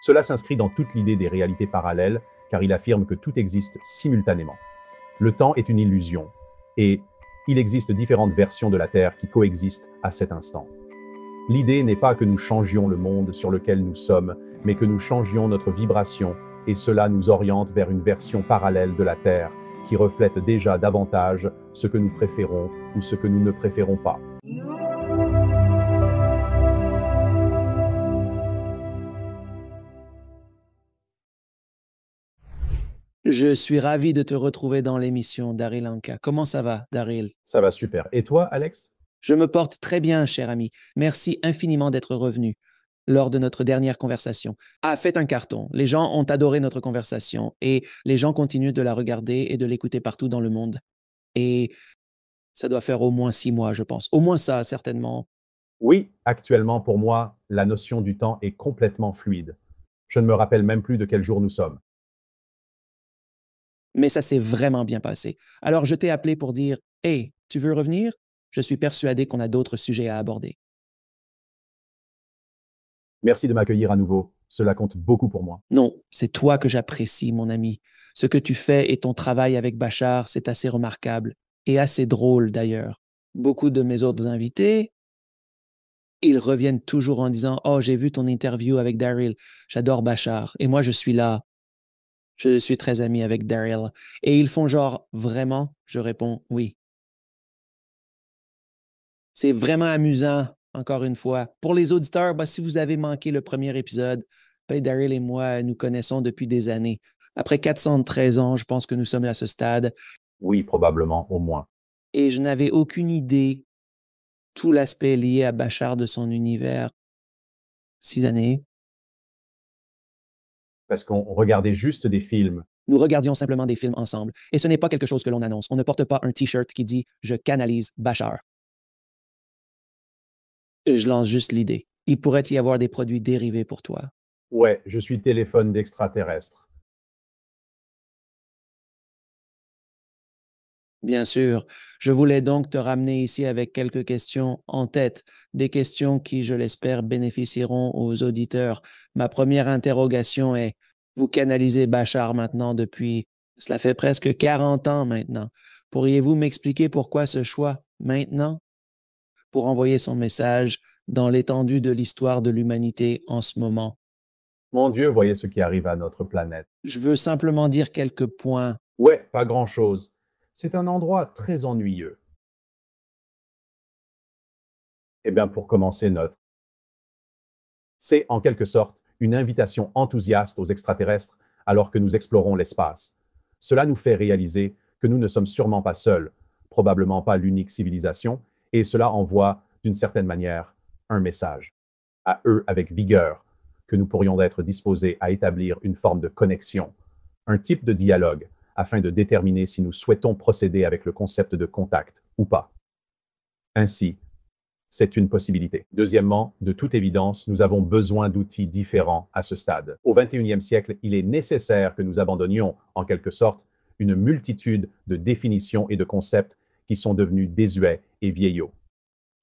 Cela s'inscrit dans toute l'idée des réalités parallèles, car il affirme que tout existe simultanément. Le temps est une illusion, et il existe différentes versions de la Terre qui coexistent à cet instant. L'idée n'est pas que nous changions le monde sur lequel nous sommes, mais que nous changions notre vibration, et cela nous oriente vers une version parallèle de la Terre, qui reflète déjà davantage ce que nous préférons ou ce que nous ne préférons pas. Je suis ravi de te retrouver dans l'émission, Daryl Anka. Comment ça va, Daryl? Ça va super. Et toi, Alex? Je me porte très bien, cher ami. Merci infiniment d'être revenu lors de notre dernière conversation. Ah, faites un carton. Les gens ont adoré notre conversation et les gens continuent de la regarder et de l'écouter partout dans le monde. Et ça doit faire au moins 6 mois, je pense. Au moins ça, certainement. Oui, actuellement, pour moi, la notion du temps est complètement fluide. Je ne me rappelle même plus de quel jour nous sommes. Mais ça s'est vraiment bien passé. Alors, je t'ai appelé pour dire, hey, tu veux revenir? Je suis persuadé qu'on a d'autres sujets à aborder. Merci de m'accueillir à nouveau. Cela compte beaucoup pour moi. Non, c'est toi que j'apprécie, mon ami. Ce que tu fais et ton travail avec Bachar, c'est assez remarquable et assez drôle d'ailleurs. Beaucoup de mes autres invités, ils reviennent toujours en disant, oh, j'ai vu ton interview avec Daryl, j'adore Bachar. Et moi, je suis là. Je suis très ami avec Daryl. Et ils font genre, vraiment? Je réponds, oui. C'est vraiment amusant, encore une fois. Pour les auditeurs, si vous avez manqué le premier épisode, Daryl et moi nous connaissons depuis des années. Après 413 ans, je pense que nous sommes à ce stade. Oui, probablement, au moins. Et je n'avais aucune idée tout l'aspect lié à Bachar de son univers. 6 années. Parce qu'on regardait juste des films. Nous regardions simplement des films ensemble. Et ce n'est pas quelque chose que l'on annonce. On ne porte pas un T-shirt qui dit « Je canalise Bachar ». Je lance juste l'idée. Il pourrait y avoir des produits dérivés pour toi. Ouais, je suis téléphone d'extraterrestre. Bien sûr, je voulais donc te ramener ici avec quelques questions en tête, des questions qui, je l'espère, bénéficieront aux auditeurs. Ma première interrogation est, vous canalisez Bachar maintenant depuis, cela fait presque 40 ans maintenant. Pourriez-vous m'expliquer pourquoi ce choix maintenant pour envoyer son message dans l'étendue de l'histoire de l'humanité en ce moment? Mon Dieu, voyez ce qui arrive à notre planète. Je veux simplement dire quelques points. Ouais, pas grand-chose. C'est un endroit très ennuyeux. Eh bien, pour commencer, c'est en quelque sorte une invitation enthousiaste aux extraterrestres alors que nous explorons l'espace. Cela nous fait réaliser que nous ne sommes sûrement pas seuls, probablement pas l'unique civilisation, et cela envoie, d'une certaine manière, un message à eux avec vigueur, que nous pourrions être disposés à établir une forme de connexion, un type de dialogue, afin de déterminer si nous souhaitons procéder avec le concept de contact ou pas. Ainsi, c'est une possibilité. Deuxièmement, de toute évidence, nous avons besoin d'outils différents à ce stade. Au XXIe siècle, il est nécessaire que nous abandonnions, en quelque sorte, une multitude de définitions et de concepts qui sont devenus désuets et vieillots.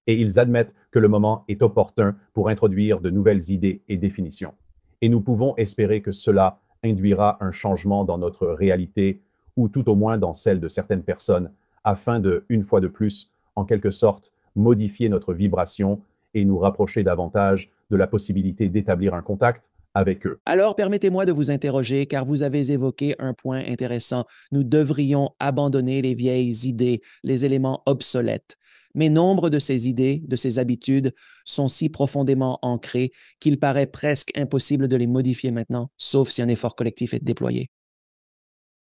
Et ils admettent que le moment est opportun pour introduire de nouvelles idées et définitions. Et nous pouvons espérer que cela induira un changement dans notre réalité, ou tout au moins dans celle de certaines personnes, afin de, une fois de plus, en quelque sorte, modifier notre vibration et nous rapprocher davantage de la possibilité d'établir un contact avec eux. Alors, permettez-moi de vous interroger, car vous avez évoqué un point intéressant. Nous devrions abandonner les vieilles idées, les éléments obsolètes. Mais nombre de ces idées, de ces habitudes, sont si profondément ancrées qu'il paraît presque impossible de les modifier maintenant, sauf si un effort collectif est déployé.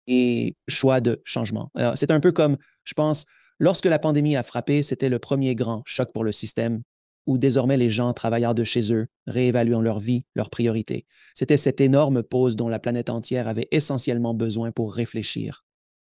Et choix de changement. C'est un peu comme, je pense, lorsque la pandémie a frappé, c'était le premier grand choc pour le système, où désormais les gens travaillant de chez eux, réévaluant leur vie, leurs priorités. C'était cette énorme pause dont la planète entière avait essentiellement besoin pour réfléchir.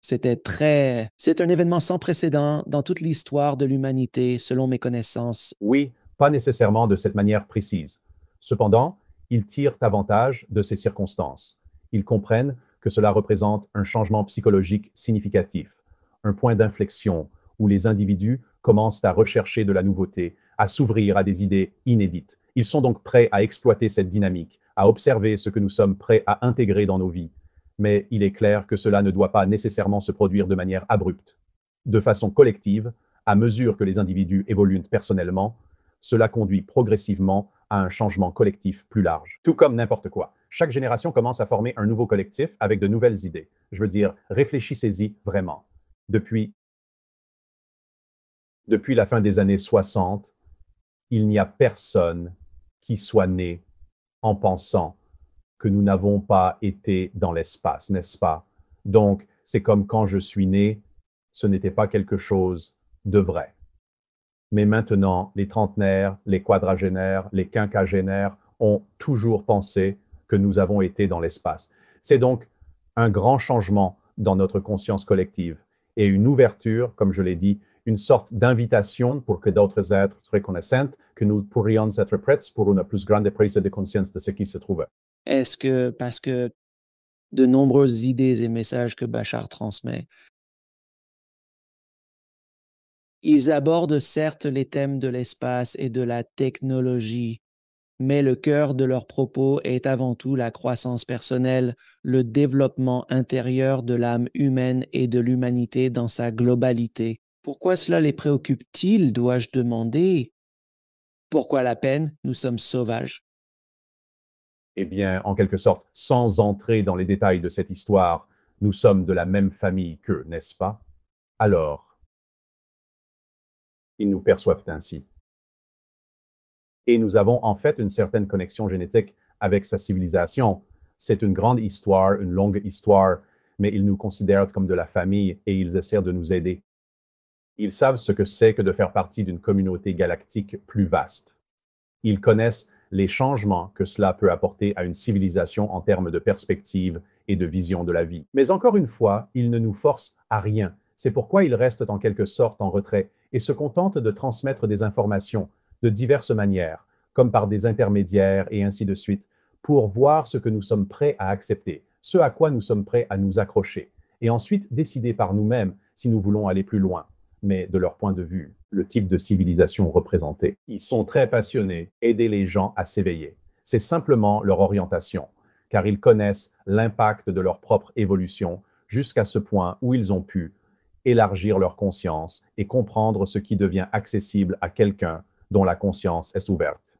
C'est un événement sans précédent dans toute l'histoire de l'humanité, selon mes connaissances. Oui, pas nécessairement de cette manière précise. Cependant, ils tirent avantage de ces circonstances. Ils comprennent que cela représente un changement psychologique significatif, un point d'inflexion où les individus commencent à rechercher de la nouveauté, à s'ouvrir à des idées inédites. Ils sont donc prêts à exploiter cette dynamique, à observer ce que nous sommes prêts à intégrer dans nos vies. Mais il est clair que cela ne doit pas nécessairement se produire de manière abrupte. De façon collective, à mesure que les individus évoluent personnellement, cela conduit progressivement à un changement collectif plus large. Tout comme n'importe quoi. Chaque génération commence à former un nouveau collectif avec de nouvelles idées. Je veux dire, réfléchissez-y vraiment. Depuis la fin des années 60, il n'y a personne qui soit né en pensant que nous n'avons pas été dans l'espace, n'est-ce pas? Donc, c'est comme quand je suis né, ce n'était pas quelque chose de vrai. Mais maintenant, les trentenaires, les quadragénaires, les quinquagénaires ont toujours pensé que nous avons été dans l'espace. C'est donc un grand changement dans notre conscience collective et une ouverture, comme je l'ai dit, une sorte d'invitation pour que d'autres êtres reconnaissent que nous pourrions être prêts pour une plus grande prise de conscience de ce qui se trouve. Est-ce que, parce que de nombreuses idées et messages que Bachar transmet, ils abordent certes les thèmes de l'espace et de la technologie, mais le cœur de leurs propos est avant tout la croissance personnelle, le développement intérieur de l'âme humaine et de l'humanité dans sa globalité. Pourquoi cela les préoccupe-t-il, dois-je demander? Pourquoi la peine? Nous sommes sauvages. Eh bien, en quelque sorte, sans entrer dans les détails de cette histoire, nous sommes de la même famille qu'eux, n'est-ce pas? Alors, ils nous perçoivent ainsi. Et nous avons en fait une certaine connexion génétique avec sa civilisation. C'est une grande histoire, une longue histoire, mais ils nous considèrent comme de la famille et ils essaient de nous aider. Ils savent ce que c'est que de faire partie d'une communauté galactique plus vaste. Ils connaissent les changements que cela peut apporter à une civilisation en termes de perspective et de vision de la vie. Mais encore une fois, ils ne nous forcent à rien. C'est pourquoi ils restent en quelque sorte en retrait et se contentent de transmettre des informations de diverses manières, comme par des intermédiaires et ainsi de suite, pour voir ce que nous sommes prêts à accepter, ce à quoi nous sommes prêts à nous accrocher, et ensuite décider par nous-mêmes si nous voulons aller plus loin. Mais de leur point de vue, le type de civilisation représentée. Ils sont très passionnés, aider les gens à s'éveiller. C'est simplement leur orientation, car ils connaissent l'impact de leur propre évolution jusqu'à ce point où ils ont pu élargir leur conscience et comprendre ce qui devient accessible à quelqu'un dont la conscience est ouverte.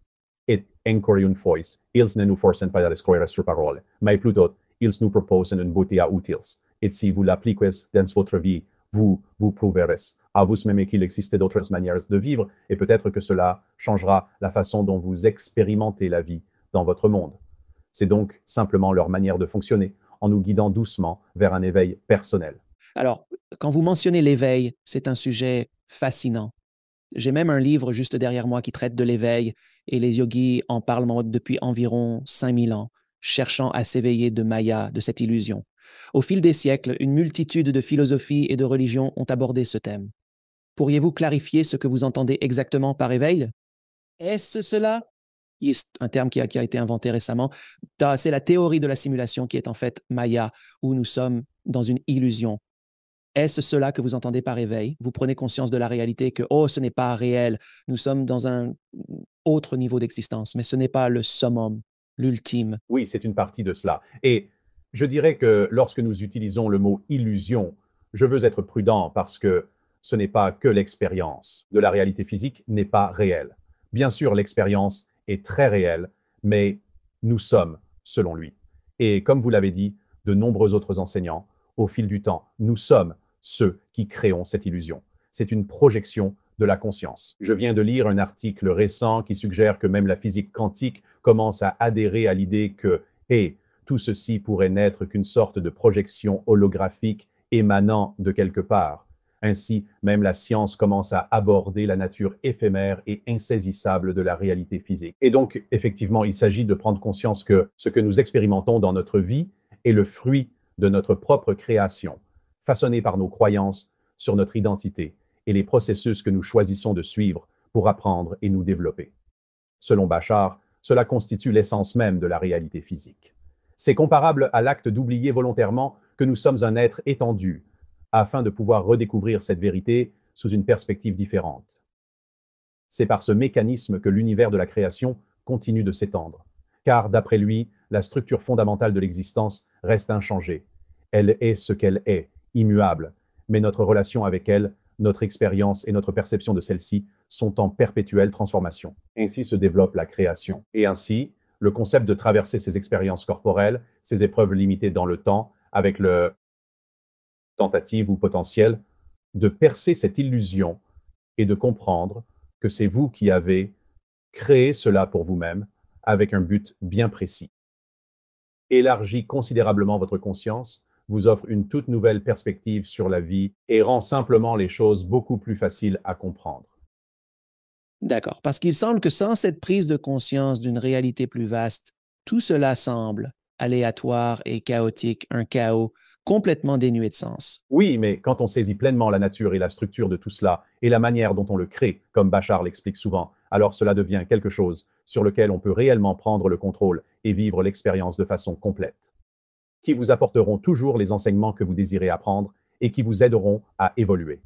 Et encore une fois, ils ne nous forcent pas à escroire sur parole, mais plutôt, ils nous proposent une bouteille à utiles. Et si vous l'appliquez dans votre vie, vous prouverez à vous-même qu'il existe d'autres manières de vivre et peut-être que cela changera la façon dont vous expérimentez la vie dans votre monde. C'est donc simplement leur manière de fonctionner en nous guidant doucement vers un éveil personnel. Alors, quand vous mentionnez l'éveil, c'est un sujet fascinant. J'ai même un livre juste derrière moi qui traite de l'éveil et les yogis en parlent depuis environ 5000 ans, cherchant à s'éveiller de Maya, de cette illusion. Au fil des siècles, une multitude de philosophies et de religions ont abordé ce thème. Pourriez-vous clarifier ce que vous entendez exactement par éveil? Est-ce cela? C'est un terme qui a été inventé récemment. C'est la théorie de la simulation qui est en fait Maya, où nous sommes dans une illusion. Est-ce cela que vous entendez par éveil? Vous prenez conscience de la réalité que, oh, ce n'est pas réel, nous sommes dans un autre niveau d'existence, mais ce n'est pas le summum, l'ultime. Oui, c'est une partie de cela. Et je dirais que lorsque nous utilisons le mot illusion, je veux être prudent parce que ce n'est pas que l'expérience de la réalité physique n'est pas réelle. Bien sûr, l'expérience est très réelle, mais nous sommes, selon lui. Et comme vous l'avez dit, de nombreux autres enseignants, au fil du temps, nous sommes ceux qui créons cette illusion. C'est une projection de la conscience. Je viens de lire un article récent qui suggère que même la physique quantique commence à adhérer à l'idée que, tout ceci pourrait n'être qu'une sorte de projection holographique émanant de quelque part. Ainsi, même la science commence à aborder la nature éphémère et insaisissable de la réalité physique. Et donc, effectivement, il s'agit de prendre conscience que ce que nous expérimentons dans notre vie est le fruit de notre propre création, façonnée par nos croyances sur notre identité et les processus que nous choisissons de suivre pour apprendre et nous développer. Selon Bachar, cela constitue l'essence même de la réalité physique. C'est comparable à l'acte d'oublier volontairement que nous sommes un être étendu, afin de pouvoir redécouvrir cette vérité sous une perspective différente. C'est par ce mécanisme que l'univers de la création continue de s'étendre. car d'après lui, la structure fondamentale de l'existence reste inchangée. Elle est ce qu'elle est, immuable, mais notre relation avec elle, notre expérience et notre perception de celle-ci sont en perpétuelle transformation. Ainsi se développe la création. Et ainsi, le concept de traverser ces expériences corporelles, ces épreuves limitées dans le temps, avec le tentative ou potentiel, de percer cette illusion et de comprendre que c'est vous qui avez créé cela pour vous-même avec un but bien précis. Élargit considérablement votre conscience, vous offre une toute nouvelle perspective sur la vie et rend simplement les choses beaucoup plus faciles à comprendre. D'accord, parce qu'il semble que sans cette prise de conscience d'une réalité plus vaste, tout cela semble aléatoire et chaotique, un chaos complètement dénué de sens. Oui, mais quand on saisit pleinement la nature et la structure de tout cela et la manière dont on le crée, comme Bachar l'explique souvent, alors cela devient quelque chose sur lequel on peut réellement prendre le contrôle et vivre l'expérience de façon complète, qui vous apporteront toujours les enseignements que vous désirez apprendre et qui vous aideront à évoluer.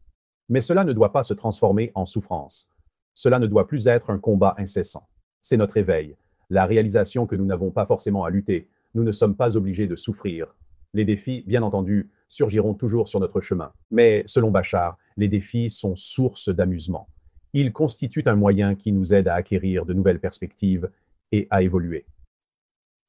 Mais cela ne doit pas se transformer en souffrance. Cela ne doit plus être un combat incessant. C'est notre éveil, la réalisation que nous n'avons pas forcément à lutter. Nous ne sommes pas obligés de souffrir. Les défis, bien entendu, surgiront toujours sur notre chemin. Mais selon Bachar, les défis sont source d'amusement. Ils constituent un moyen qui nous aide à acquérir de nouvelles perspectives et à évoluer.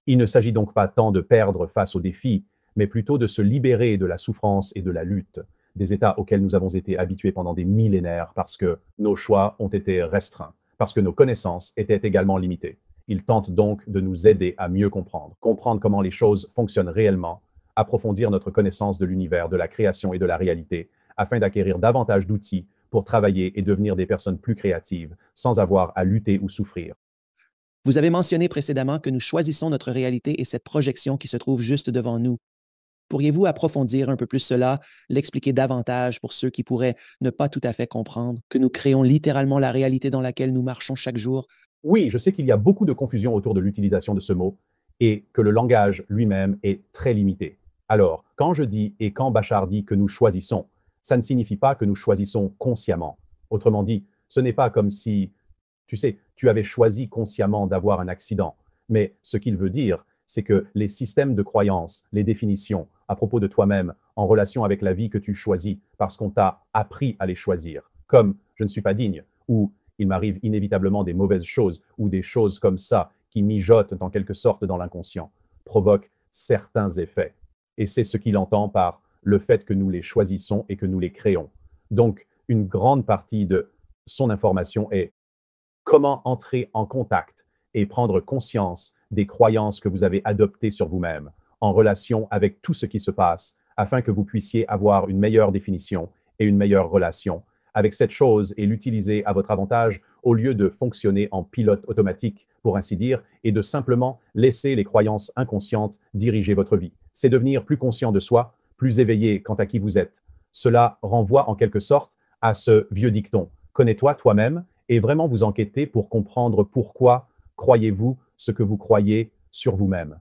Il ne s'agit donc pas tant de perdre face aux défis, mais plutôt de se libérer de la souffrance et de la lutte, des états auxquels nous avons été habitués pendant des millénaires parce que nos choix ont été restreints, parce que nos connaissances étaient également limitées. Il tente donc de nous aider à mieux comprendre comment les choses fonctionnent réellement, approfondir notre connaissance de l'univers, de la création et de la réalité, afin d'acquérir davantage d'outils pour travailler et devenir des personnes plus créatives, sans avoir à lutter ou souffrir. Vous avez mentionné précédemment que nous choisissons notre réalité et cette projection qui se trouve juste devant nous. Pourriez-vous approfondir un peu plus cela, l'expliquer davantage pour ceux qui pourraient ne pas tout à fait comprendre, que nous créons littéralement la réalité dans laquelle nous marchons chaque jour? Oui, je sais qu'il y a beaucoup de confusion autour de l'utilisation de ce mot et que le langage lui-même est très limité. Alors, quand je dis et quand Bachar dit que nous choisissons, ça ne signifie pas que nous choisissons consciemment. Autrement dit, ce n'est pas comme si, tu sais, tu avais choisi consciemment d'avoir un accident. Mais ce qu'il veut dire, c'est que les systèmes de croyances, les définitions à propos de toi-même en relation avec la vie que tu choisis parce qu'on t'a appris à les choisir, comme je ne suis pas digne ou il m'arrive inévitablement des mauvaises choses ou des choses comme ça qui mijotent en quelque sorte dans l'inconscient, provoquent certains effets. Et c'est ce qu'il entend par le fait que nous les choisissons et que nous les créons. Donc, une grande partie de son information est comment entrer en contact et prendre conscience des croyances que vous avez adoptées sur vous-même en relation avec tout ce qui se passe afin que vous puissiez avoir une meilleure définition et une meilleure relation avec cette chose et l'utiliser à votre avantage au lieu de fonctionner en pilote automatique, pour ainsi dire, et de simplement laisser les croyances inconscientes diriger votre vie. C'est devenir plus conscient de soi, plus éveillé quant à qui vous êtes. Cela renvoie en quelque sorte à ce vieux dicton. Connais-toi toi-même et vraiment vous enquêter pour comprendre pourquoi croyez-vous ce que vous croyez sur vous-même.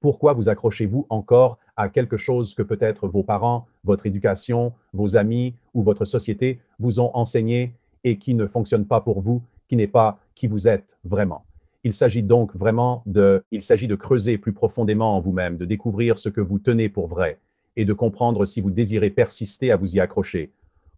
Pourquoi vous accrochez-vous encore à quelque chose que peut-être vos parents, votre éducation, vos amis ou votre société vous ont enseigné et qui ne fonctionne pas pour vous, qui n'est pas qui vous êtes vraiment? Il s'agit donc vraiment il s'agit de creuser plus profondément en vous-même, de découvrir ce que vous tenez pour vrai et de comprendre si vous désirez persister à vous y accrocher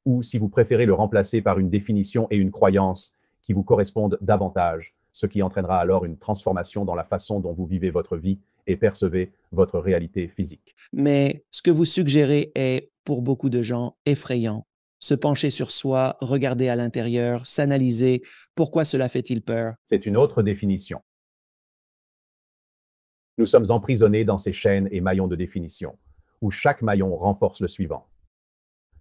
ou si vous préférez le remplacer par une définition et une croyance qui vous correspondent davantage, ce qui entraînera alors une transformation dans la façon dont vous vivez votre vie et percevez votre réalité physique. Mais ce que vous suggérez est, pour beaucoup de gens, effrayant. Se pencher sur soi, regarder à l'intérieur, s'analyser, pourquoi cela fait-il peur? C'est une autre définition. Nous sommes emprisonnés dans ces chaînes et maillons de définition, où chaque maillon renforce le suivant.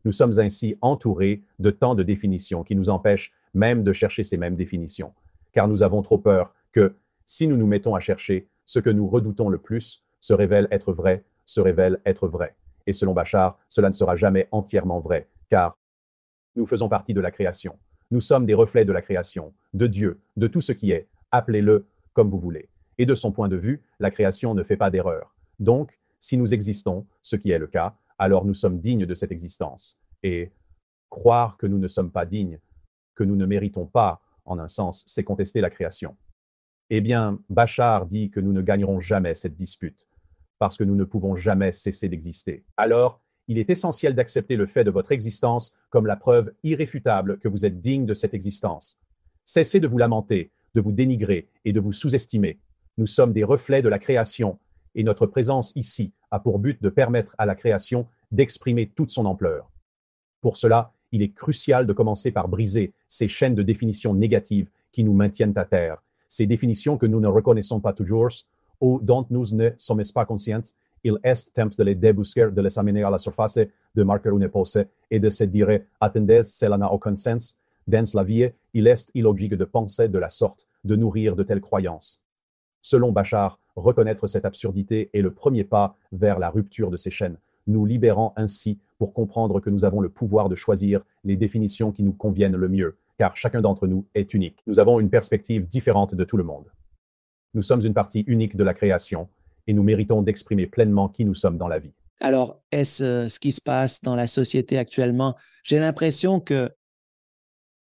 Nous sommes ainsi entourés de tant de définitions qui nous empêchent même de chercher ces mêmes définitions, car nous avons trop peur que, si nous nous mettons à chercher, ce que nous redoutons le plus se révèle être vrai, se révèle être vrai. Et selon Bachar, cela ne sera jamais entièrement vrai, car nous faisons partie de la création. Nous sommes des reflets de la création, de Dieu, de tout ce qui est. Appelez-le comme vous voulez. Et de son point de vue, la création ne fait pas d'erreur. Donc, si nous existons, ce qui est le cas, alors nous sommes dignes de cette existence. Et croire que nous ne sommes pas dignes, que nous ne méritons pas, en un sens, c'est contester la création. Eh bien, Bachar dit que nous ne gagnerons jamais cette dispute, parce que nous ne pouvons jamais cesser d'exister. Alors, il est essentiel d'accepter le fait de votre existence comme la preuve irréfutable que vous êtes digne de cette existence. Cessez de vous lamenter, de vous dénigrer et de vous sous-estimer. Nous sommes des reflets de la création, et notre présence ici a pour but de permettre à la création d'exprimer toute son ampleur. Pour cela, il est crucial de commencer par briser ces chaînes de définitions négatives qui nous maintiennent à terre, ces définitions que nous ne reconnaissons pas toujours ou dont nous ne sommes pas conscients. Il est temps de les débusquer, de les amener à la surface, de marquer une pause et de se dire attendez, cela n'a aucun sens. Dans la vie, il est illogique de penser de la sorte, de nourrir de telles croyances. Selon Bachar, reconnaître cette absurdité est le premier pas vers la rupture de ces chaînes, nous libérant ainsi pour comprendre que nous avons le pouvoir de choisir les définitions qui nous conviennent le mieux, car chacun d'entre nous est unique. Nous avons une perspective différente de tout le monde. Nous sommes une partie unique de la création et nous méritons d'exprimer pleinement qui nous sommes dans la vie. Alors, est-ce ce qui se passe dans la société actuellement? J'ai l'impression que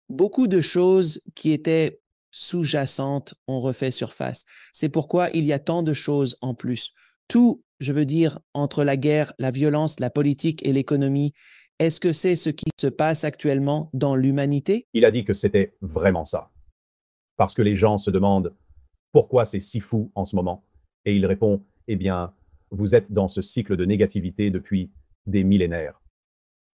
beaucoup de choses qui étaient sous-jacentes ont refait surface. C'est pourquoi il y a tant de choses en plus. Tout, je veux dire, entre la guerre, la violence, la politique et l'économie, est-ce que c'est ce qui se passe actuellement dans l'humanité? Il a dit que c'était vraiment ça. Parce que les gens se demandent pourquoi c'est si fou en ce moment. Et il répond, eh bien, vous êtes dans ce cycle de négativité depuis des millénaires.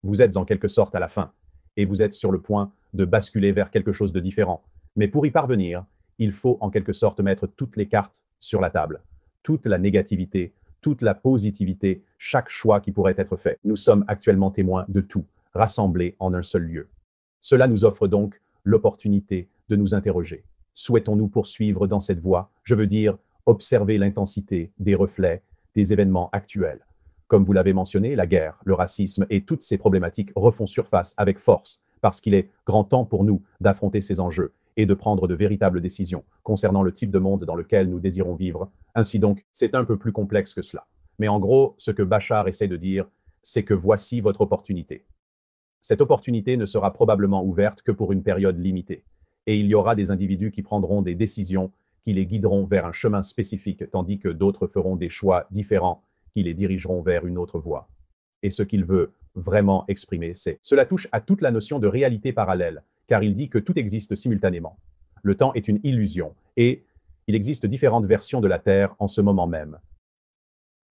Vous êtes en quelque sorte à la fin, et vous êtes sur le point de basculer vers quelque chose de différent. Mais pour y parvenir, il faut en quelque sorte mettre toutes les cartes sur la table, toute la négativité, toute la positivité, chaque choix qui pourrait être fait. Nous sommes actuellement témoins de tout, rassemblés en un seul lieu. Cela nous offre donc l'opportunité de nous interroger. Souhaitons-nous poursuivre dans cette voie? Je veux dire, observer l'intensité des reflets des événements actuels. Comme vous l'avez mentionné, la guerre, le racisme et toutes ces problématiques refont surface avec force, parce qu'il est grand temps pour nous d'affronter ces enjeux et de prendre de véritables décisions concernant le type de monde dans lequel nous désirons vivre. Ainsi donc, c'est un peu plus complexe que cela. Mais en gros, ce que Bachar essaie de dire, c'est que voici votre opportunité. Cette opportunité ne sera probablement ouverte que pour une période limitée. Et il y aura des individus qui prendront des décisions qui les guideront vers un chemin spécifique, tandis que d'autres feront des choix différents qui les dirigeront vers une autre voie. Et ce qu'il veut vraiment exprimer, c'est cela touche à toute la notion de réalité parallèle, car il dit que tout existe simultanément. Le temps est une illusion, et il existe différentes versions de la Terre en ce moment même.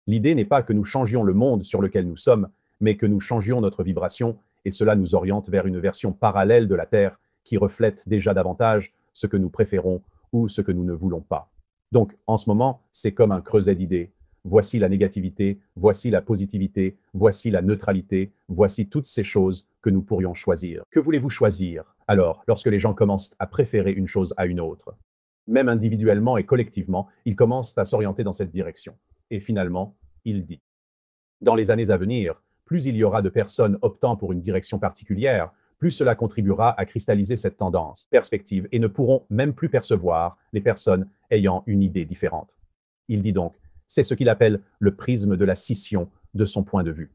L'idée n'est pas que nous changions le monde sur lequel nous sommes, mais que nous changions notre vibration, et cela nous oriente vers une version parallèle de la Terre qui reflète déjà davantage ce que nous préférons ou ce que nous ne voulons pas. Donc, en ce moment, c'est comme un creuset d'idées. Voici la négativité, voici la positivité, voici la neutralité, voici toutes ces choses que nous pourrions choisir. Que voulez-vous choisir alors lorsque les gens commencent à préférer une chose à une autre? Même individuellement et collectivement, ils commencent à s'orienter dans cette direction. Et finalement, il dit, dans les années à venir, plus il y aura de personnes optant pour une direction particulière, plus cela contribuera à cristalliser cette tendance, perspective, et ne pourront même plus percevoir les personnes ayant une idée différente. Il dit donc, c'est ce qu'il appelle le prisme de la scission de son point de vue.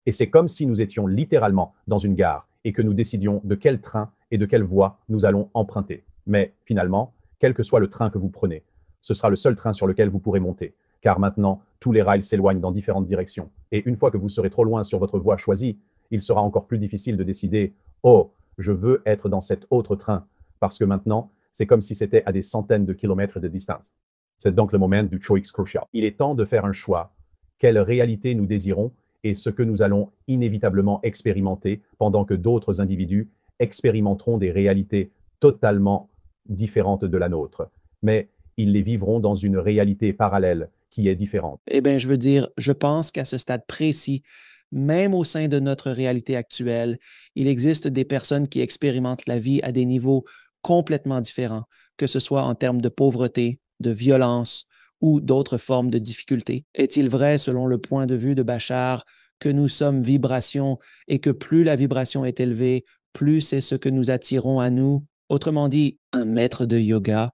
Et c'est comme si nous étions littéralement dans une gare et que nous décidions de quel train et de quelle voie nous allons emprunter. Mais finalement, quel que soit le train que vous prenez, ce sera le seul train sur lequel vous pourrez monter, car maintenant, tous les rails s'éloignent dans différentes directions. Et une fois que vous serez trop loin sur votre voie choisie, il sera encore plus difficile de décider « Oh, je veux être dans cet autre train », parce que maintenant, c'est comme si c'était à des centaines de kilomètres de distance. C'est donc le moment du choix crucial. Il est temps de faire un choix. Quelle réalité nous désirons et ce que nous allons inévitablement expérimenter pendant que d'autres individus expérimenteront des réalités totalement différentes de la nôtre. Mais ils les vivront dans une réalité parallèle qui est différente. Eh bien, je veux dire, je pense qu'à ce stade précis, même au sein de notre réalité actuelle, il existe des personnes qui expérimentent la vie à des niveaux complètement différents, que ce soit en termes de pauvreté, de violence ou d'autres formes de difficultés. Est-il vrai, selon le point de vue de Bachar, que nous sommes vibration et que plus la vibration est élevée, plus c'est ce que nous attirons à nous? Autrement dit, un maître de yoga,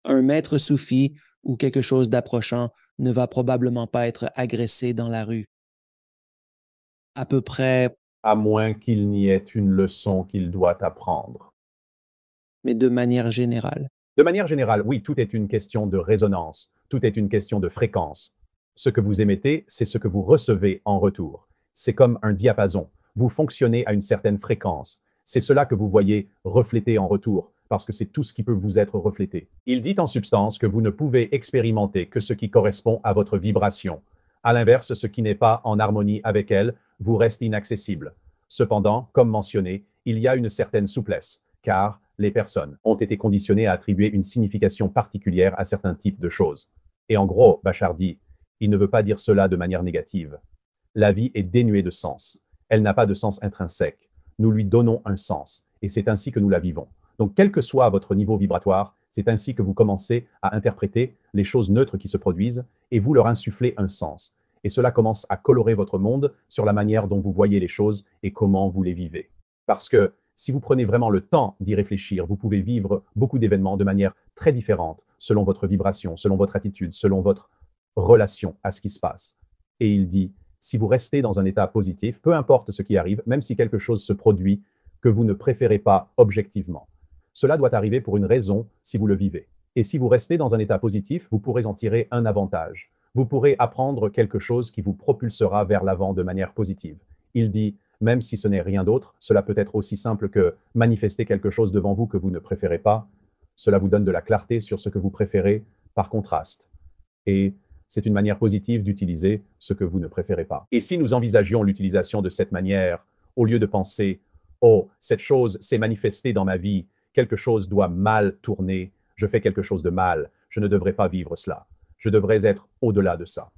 un maître soufi ou quelque chose d'approchant ne va probablement pas être agressé dans la rue. À peu près, À moins qu'il n'y ait une leçon qu'il doit apprendre. mais de manière générale. De manière générale, oui, tout est une question de résonance, tout est une question de fréquence. Ce que vous émettez, c'est ce que vous recevez en retour. C'est comme un diapason. Vous fonctionnez à une certaine fréquence. C'est cela que vous voyez reflété en retour, parce que c'est tout ce qui peut vous être reflété. Il dit en substance que vous ne pouvez expérimenter que ce qui correspond à votre vibration. À l'inverse, ce qui n'est pas en harmonie avec elle vous reste inaccessible. Cependant, comme mentionné, il y a une certaine souplesse, car les personnes ont été conditionnées à attribuer une signification particulière à certains types de choses. Et en gros, Bachar dit, il ne veut pas dire cela de manière négative. La vie est dénuée de sens. Elle n'a pas de sens intrinsèque. Nous lui donnons un sens, et c'est ainsi que nous la vivons. Donc, quel que soit votre niveau vibratoire, c'est ainsi que vous commencez à interpréter les choses neutres qui se produisent, et vous leur insufflez un sens. Et cela commence à colorer votre monde sur la manière dont vous voyez les choses et comment vous les vivez. Parce que si vous prenez vraiment le temps d'y réfléchir, vous pouvez vivre beaucoup d'événements de manière très différente, selon votre vibration, selon votre attitude, selon votre relation à ce qui se passe. Et il dit, si vous restez dans un état positif, peu importe ce qui arrive, même si quelque chose se produit que vous ne préférez pas objectivement, cela doit arriver pour une raison si vous le vivez. Et si vous restez dans un état positif, vous pourrez en tirer un avantage. Vous pourrez apprendre quelque chose qui vous propulsera vers l'avant de manière positive. Il dit, même si ce n'est rien d'autre, cela peut être aussi simple que manifester quelque chose devant vous que vous ne préférez pas. Cela vous donne de la clarté sur ce que vous préférez par contraste. Et c'est une manière positive d'utiliser ce que vous ne préférez pas. Et si nous envisagions l'utilisation de cette manière, au lieu de penser « Oh, cette chose s'est manifestée dans ma vie, quelque chose doit mal tourner, je fais quelque chose de mal, je ne devrais pas vivre cela, je devrais être au-delà de ça. »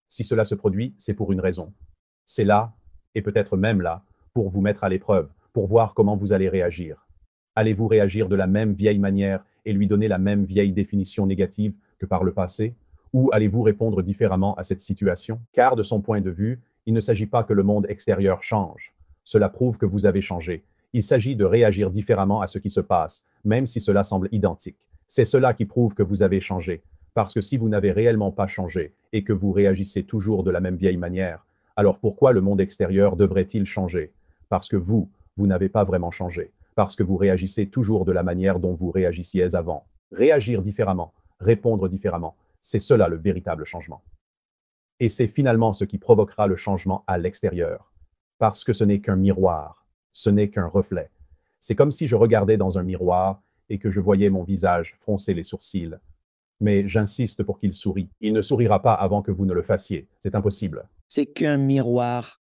Si cela se produit, c'est pour une raison. C'est là, et peut-être même là, pour vous mettre à l'épreuve, pour voir comment vous allez réagir. Allez-vous réagir de la même vieille manière et lui donner la même vieille définition négative que par le passé? Ou allez-vous répondre différemment à cette situation? Car de son point de vue, il ne s'agit pas que le monde extérieur change. Cela prouve que vous avez changé. Il s'agit de réagir différemment à ce qui se passe, même si cela semble identique. C'est cela qui prouve que vous avez changé. Parce que si vous n'avez réellement pas changé et que vous réagissez toujours de la même vieille manière, alors pourquoi le monde extérieur devrait-il changer? Parce que vous n'avez pas vraiment changé. Parce que vous réagissez toujours de la manière dont vous réagissiez avant. Réagir différemment, répondre différemment, c'est cela le véritable changement. Et c'est finalement ce qui provoquera le changement à l'extérieur. Parce que ce n'est qu'un miroir, ce n'est qu'un reflet. C'est comme si je regardais dans un miroir et que je voyais mon visage froncer les sourcils. Mais j'insiste pour qu'il sourie. Il ne sourira pas avant que vous ne le fassiez. C'est impossible. C'est qu'un miroir.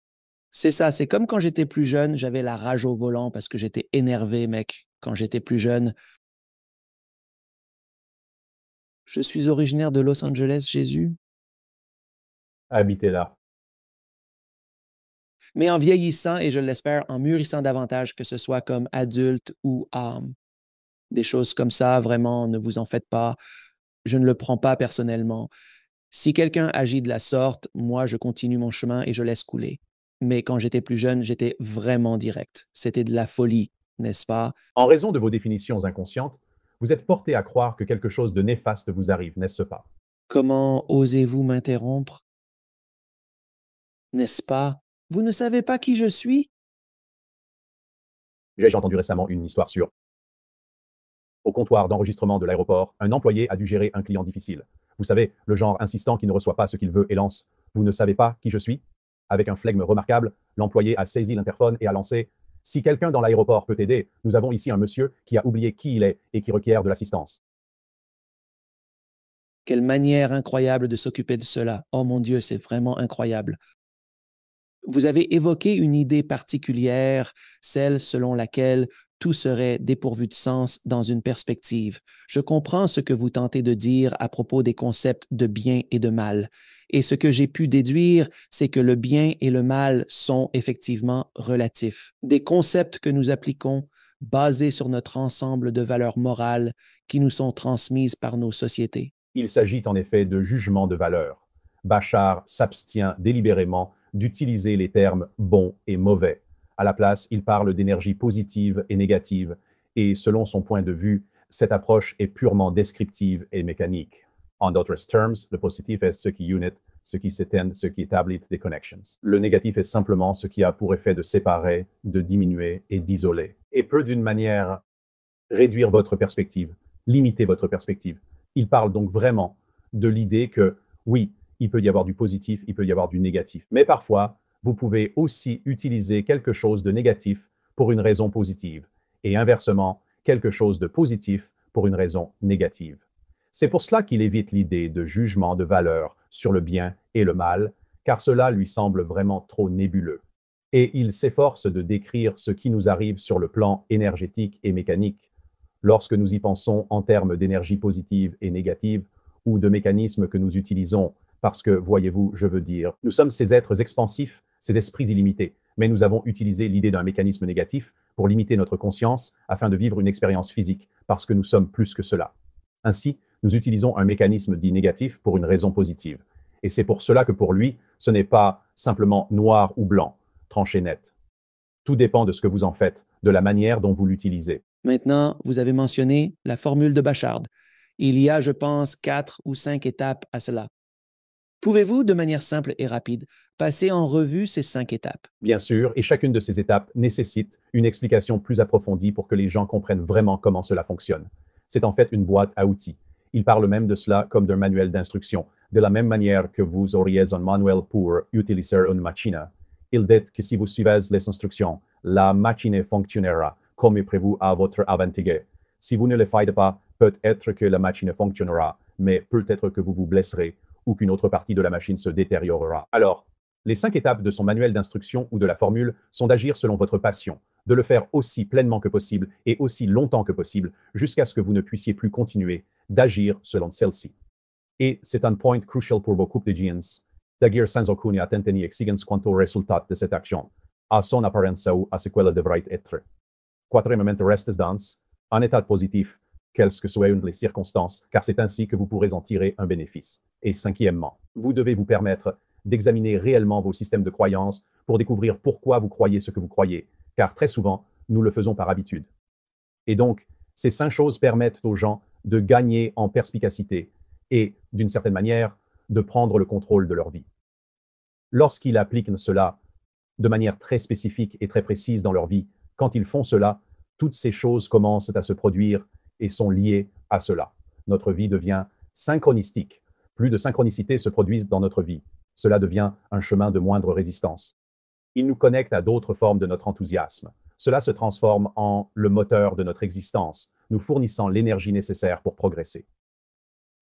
C'est ça, c'est comme quand j'étais plus jeune, j'avais la rage au volant parce que j'étais énervé, mec, quand j'étais plus jeune. Je suis originaire de Los Angeles, Jésus. Habitez là. Mais en vieillissant, et je l'espère, en mûrissant davantage, que ce soit comme adulte ou des choses comme ça, vraiment, ne vous en faites pas. Je ne le prends pas personnellement. Si quelqu'un agit de la sorte, moi, je continue mon chemin et je laisse couler. Mais quand j'étais plus jeune, j'étais vraiment direct. C'était de la folie, n'est-ce pas? En raison de vos définitions inconscientes, vous êtes porté à croire que quelque chose de néfaste vous arrive, n'est-ce pas? Comment osez-vous m'interrompre? N'est-ce pas? Vous ne savez pas qui je suis? J'ai entendu récemment une histoire sur au comptoir d'enregistrement de l'aéroport, un employé a dû gérer un client difficile. Vous savez, le genre insistant qui ne reçoit pas ce qu'il veut et lance « Vous ne savez pas qui je suis ?» Avec un flegme remarquable, l'employé a saisi l'interphone et a lancé « Si quelqu'un dans l'aéroport peut t'aider, nous avons ici un monsieur qui a oublié qui il est et qui requiert de l'assistance. » Quelle manière incroyable de s'occuper de cela. Oh mon Dieu, c'est vraiment incroyable. Vous avez évoqué une idée particulière, celle selon laquelle tout serait dépourvu de sens dans une perspective. Je comprends ce que vous tentez de dire à propos des concepts de bien et de mal. Et ce que j'ai pu déduire, c'est que le bien et le mal sont effectivement relatifs. Des concepts que nous appliquons basés sur notre ensemble de valeurs morales qui nous sont transmises par nos sociétés. Il s'agit en effet de jugement de valeur. Bachar s'abstient délibérément d'utiliser les termes bon et mauvais. À la place, il parle d'énergie positive et négative, et selon son point de vue, cette approche est purement descriptive et mécanique. En d'autres termes, le positif est ce qui unit, ce qui s'éteint, ce qui établit des connections. Le négatif est simplement ce qui a pour effet de séparer, de diminuer et d'isoler. Et peut d'une manière réduire votre perspective, limitez votre perspective. Il parle donc vraiment de l'idée que, oui, il peut y avoir du positif, il peut y avoir du négatif. Mais parfois, vous pouvez aussi utiliser quelque chose de négatif pour une raison positive. Et inversement, quelque chose de positif pour une raison négative. C'est pour cela qu'il évite l'idée de jugement de valeur sur le bien et le mal, car cela lui semble vraiment trop nébuleux. Et il s'efforce de décrire ce qui nous arrive sur le plan énergétique et mécanique, lorsque nous y pensons en termes d'énergie positive et négative, ou de mécanismes que nous utilisons, parce que, voyez-vous, je veux dire, nous sommes ces êtres expansifs, ces esprits illimités, mais nous avons utilisé l'idée d'un mécanisme négatif pour limiter notre conscience afin de vivre une expérience physique, parce que nous sommes plus que cela. Ainsi, nous utilisons un mécanisme dit négatif pour une raison positive. Et c'est pour cela que pour lui, ce n'est pas simplement noir ou blanc, tranché net. Tout dépend de ce que vous en faites, de la manière dont vous l'utilisez. Maintenant, vous avez mentionné la formule de Bachard. Il y a, je pense, 4 ou 5 étapes à cela. Pouvez-vous, de manière simple et rapide, passer en revue ces 5 étapes? Bien sûr, et chacune de ces étapes nécessite une explication plus approfondie pour que les gens comprennent vraiment comment cela fonctionne. C'est en fait une boîte à outils. Il parle même de cela comme d'un manuel d'instruction, de la même manière que vous auriez un manuel pour utiliser une machine. Il dit que si vous suivez les instructions, la machine fonctionnera comme prévu à votre avantage. Si vous ne le faites pas, peut-être que la machine fonctionnera, mais peut-être que vous vous blesserez ou qu'une autre partie de la machine se détériorera. Alors, les 5 étapes de son manuel d'instruction ou de la formule sont d'agir selon votre passion, de le faire aussi pleinement que possible et aussi longtemps que possible, jusqu'à ce que vous ne puissiez plus continuer d'agir selon celle-ci. Et c'est un point crucial pour beaucoup de gens, d'agir sans aucune attention exigence quant au résultat de cette action, à son apparence ou à ce qu'elle devrait être. Quatrièmement, restez dans un état positif, quelles que soient les circonstances, car c'est ainsi que vous pourrez en tirer un bénéfice. Et cinquièmement, vous devez vous permettre d'examiner réellement vos systèmes de croyances pour découvrir pourquoi vous croyez ce que vous croyez, car très souvent, nous le faisons par habitude. Et donc, ces 5 choses permettent aux gens de gagner en perspicacité et, d'une certaine manière, de prendre le contrôle de leur vie. Lorsqu'ils appliquent cela de manière très spécifique et très précise dans leur vie, quand ils font cela, toutes ces choses commencent à se produire et sont liées à cela. Notre vie devient synchronistique. Plus de synchronicité se produisent dans notre vie. Cela devient un chemin de moindre résistance. Il nous connecte à d'autres formes de notre enthousiasme. Cela se transforme en le moteur de notre existence, nous fournissant l'énergie nécessaire pour progresser.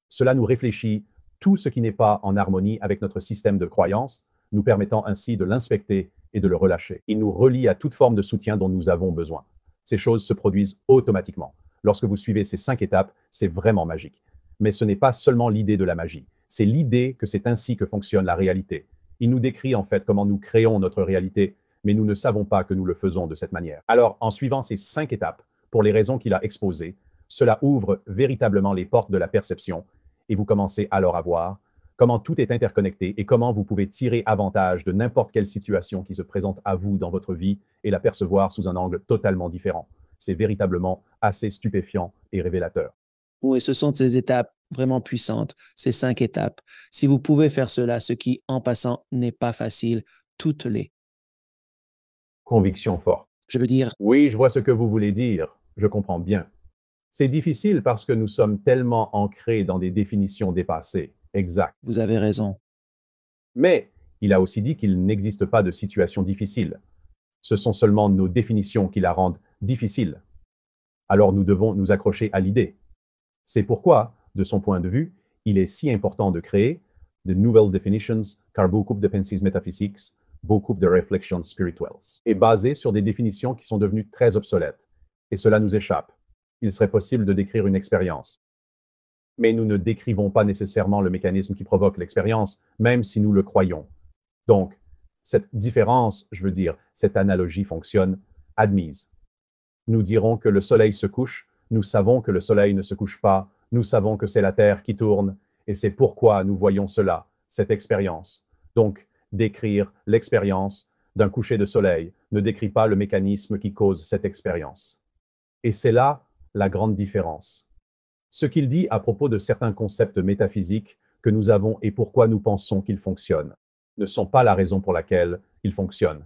Cela nous réfléchit tout ce qui n'est pas en harmonie avec notre système de croyance, nous permettant ainsi de l'inspecter et de le relâcher. Il nous relie à toute forme de soutien dont nous avons besoin. Ces choses se produisent automatiquement. Lorsque vous suivez ces 5 étapes, c'est vraiment magique. Mais ce n'est pas seulement l'idée de la magie, c'est l'idée que c'est ainsi que fonctionne la réalité. Il nous décrit en fait comment nous créons notre réalité, mais nous ne savons pas que nous le faisons de cette manière. Alors, en suivant ces 5 étapes, pour les raisons qu'il a exposées, cela ouvre véritablement les portes de la perception et vous commencez alors à voir comment tout est interconnecté et comment vous pouvez tirer avantage de n'importe quelle situation qui se présente à vous dans votre vie et la percevoir sous un angle totalement différent. C'est véritablement assez stupéfiant et révélateur. Oui, ce sont ces étapes vraiment puissantes, ces 5 étapes. Si vous pouvez faire cela, ce qui, en passant, n'est pas facile, toutes-les. Conviction forte. Je veux dire, Oui, je vois ce que vous voulez dire. Je comprends bien. C'est difficile parce que nous sommes tellement ancrés dans des définitions dépassées. Exact. vous avez raison. Mais il a aussi dit qu'il n'existe pas de situation difficile. Ce sont seulement nos définitions qui la rendent difficile. Alors nous devons nous accrocher à l'idée. C'est pourquoi, de son point de vue, il est si important de créer de nouvelles definitions, car beaucoup de pensées métaphysiques, beaucoup de réflexions spirituelles, est basé sur des définitions qui sont devenues très obsolètes. Et cela nous échappe. Il serait possible de décrire une expérience. Mais nous ne décrivons pas nécessairement le mécanisme qui provoque l'expérience, même si nous le croyons. Donc, cette différence, je veux dire, cette analogie fonctionne admise. Nous dirons que le soleil se couche, nous savons que le soleil ne se couche pas, nous savons que c'est la Terre qui tourne, et c'est pourquoi nous voyons cela, cette expérience. Donc, décrire l'expérience d'un coucher de soleil ne décrit pas le mécanisme qui cause cette expérience. Et c'est là la grande différence. Ce qu'il dit à propos de certains concepts métaphysiques que nous avons et pourquoi nous pensons qu'ils fonctionnent ne sont pas la raison pour laquelle ils fonctionnent.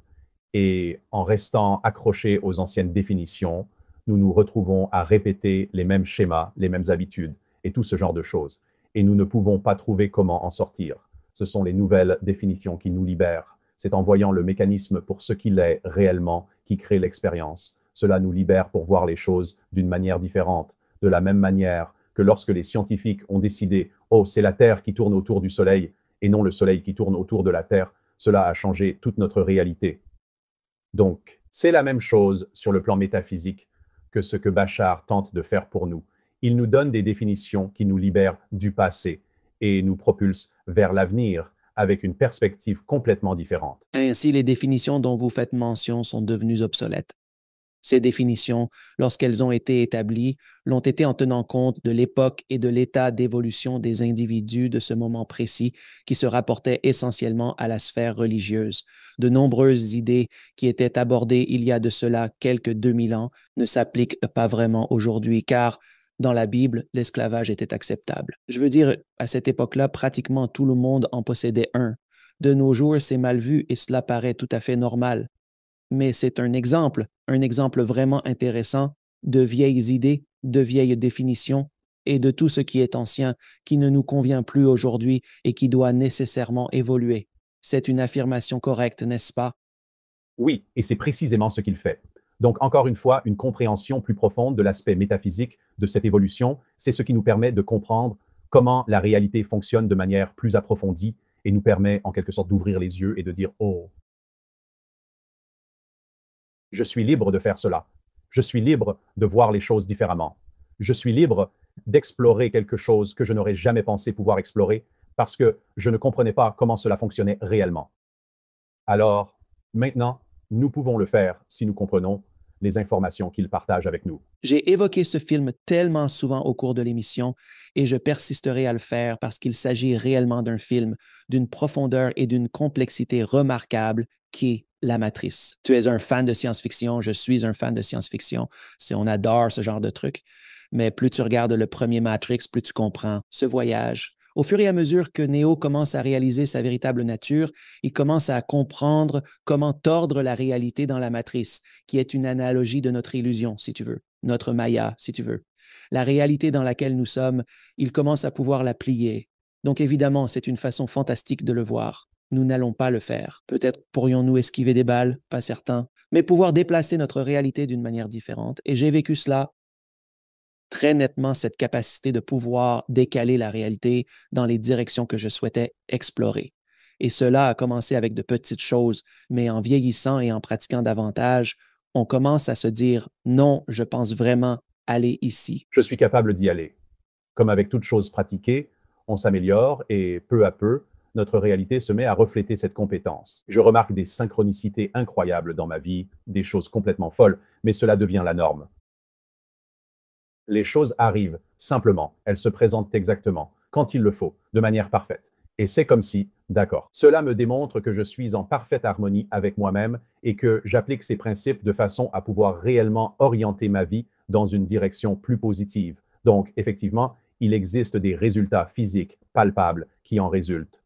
Et en restant accrochés aux anciennes définitions, nous nous retrouvons à répéter les mêmes schémas, les mêmes habitudes et tout ce genre de choses. Et nous ne pouvons pas trouver comment en sortir. Ce sont les nouvelles définitions qui nous libèrent. C'est en voyant le mécanisme pour ce qu'il est réellement qui crée l'expérience. Cela nous libère pour voir les choses d'une manière différente, de la même manière que lorsque les scientifiques ont décidé « Oh, c'est la Terre qui tourne autour du Soleil et non le Soleil qui tourne autour de la Terre », cela a changé toute notre réalité. Donc, c'est la même chose sur le plan métaphysique que ce que Bashar tente de faire pour nous. Il nous donne des définitions qui nous libèrent du passé et nous propulsent vers l'avenir avec une perspective complètement différente. Ainsi, les définitions dont vous faites mention sont devenues obsolètes. Ces définitions, lorsqu'elles ont été établies, l'ont été en tenant compte de l'époque et de l'état d'évolution des individus de ce moment précis qui se rapportaient essentiellement à la sphère religieuse. De nombreuses idées qui étaient abordées il y a de cela quelques 2000 ans ne s'appliquent pas vraiment aujourd'hui car dans la Bible, l'esclavage était acceptable. Je veux dire, à cette époque-là, pratiquement tout le monde en possédait un. De nos jours, c'est mal vu et cela paraît tout à fait normal. Mais c'est un exemple vraiment intéressant de vieilles idées, de vieilles définitions et de tout ce qui est ancien, qui ne nous convient plus aujourd'hui et qui doit nécessairement évoluer. C'est une affirmation correcte, n'est-ce pas? Oui, et c'est précisément ce qu'il fait. Donc, encore une fois, une compréhension plus profonde de l'aspect métaphysique de cette évolution, c'est ce qui nous permet de comprendre comment la réalité fonctionne de manière plus approfondie et nous permet en quelque sorte d'ouvrir les yeux et de dire « Oh, je suis libre de faire cela. Je suis libre de voir les choses différemment. Je suis libre d'explorer quelque chose que je n'aurais jamais pensé pouvoir explorer parce que je ne comprenais pas comment cela fonctionnait réellement. » Alors, maintenant, nous pouvons le faire si nous comprenons les informations qu'il partage avec nous. J'ai évoqué ce film tellement souvent au cours de l'émission et je persisterai à le faire parce qu'il s'agit réellement d'un film d'une profondeur et d'une complexité remarquable qui est La Matrice. Tu es un fan de science-fiction, je suis un fan de science-fiction, si on adore ce genre de truc, mais plus tu regardes le premier Matrix, plus tu comprends ce voyage. Au fur et à mesure que Neo commence à réaliser sa véritable nature, il commence à comprendre comment tordre la réalité dans la matrice, qui est une analogie de notre illusion, si tu veux, notre Maya, si tu veux. La réalité dans laquelle nous sommes, il commence à pouvoir la plier. Donc évidemment, c'est une façon fantastique de le voir. Nous n'allons pas le faire. Peut-être pourrions-nous esquiver des balles, pas certain, mais pouvoir déplacer notre réalité d'une manière différente. Et j'ai vécu cela très nettement, cette capacité de pouvoir décaler la réalité dans les directions que je souhaitais explorer. Et cela a commencé avec de petites choses, mais en vieillissant et en pratiquant davantage, on commence à se dire non, je pense vraiment aller ici. Je suis capable d'y aller. Comme avec toute chose pratiquée, on s'améliore et peu à peu, notre réalité se met à refléter cette compétence. Je remarque des synchronicités incroyables dans ma vie, des choses complètement folles, mais cela devient la norme. Les choses arrivent simplement, elles se présentent exactement, quand il le faut, de manière parfaite. Et c'est comme si, d'accord, cela me démontre que je suis en parfaite harmonie avec moi-même et que j'applique ces principes de façon à pouvoir réellement orienter ma vie dans une direction plus positive. Donc, effectivement, il existe des résultats physiques palpables qui en résultent.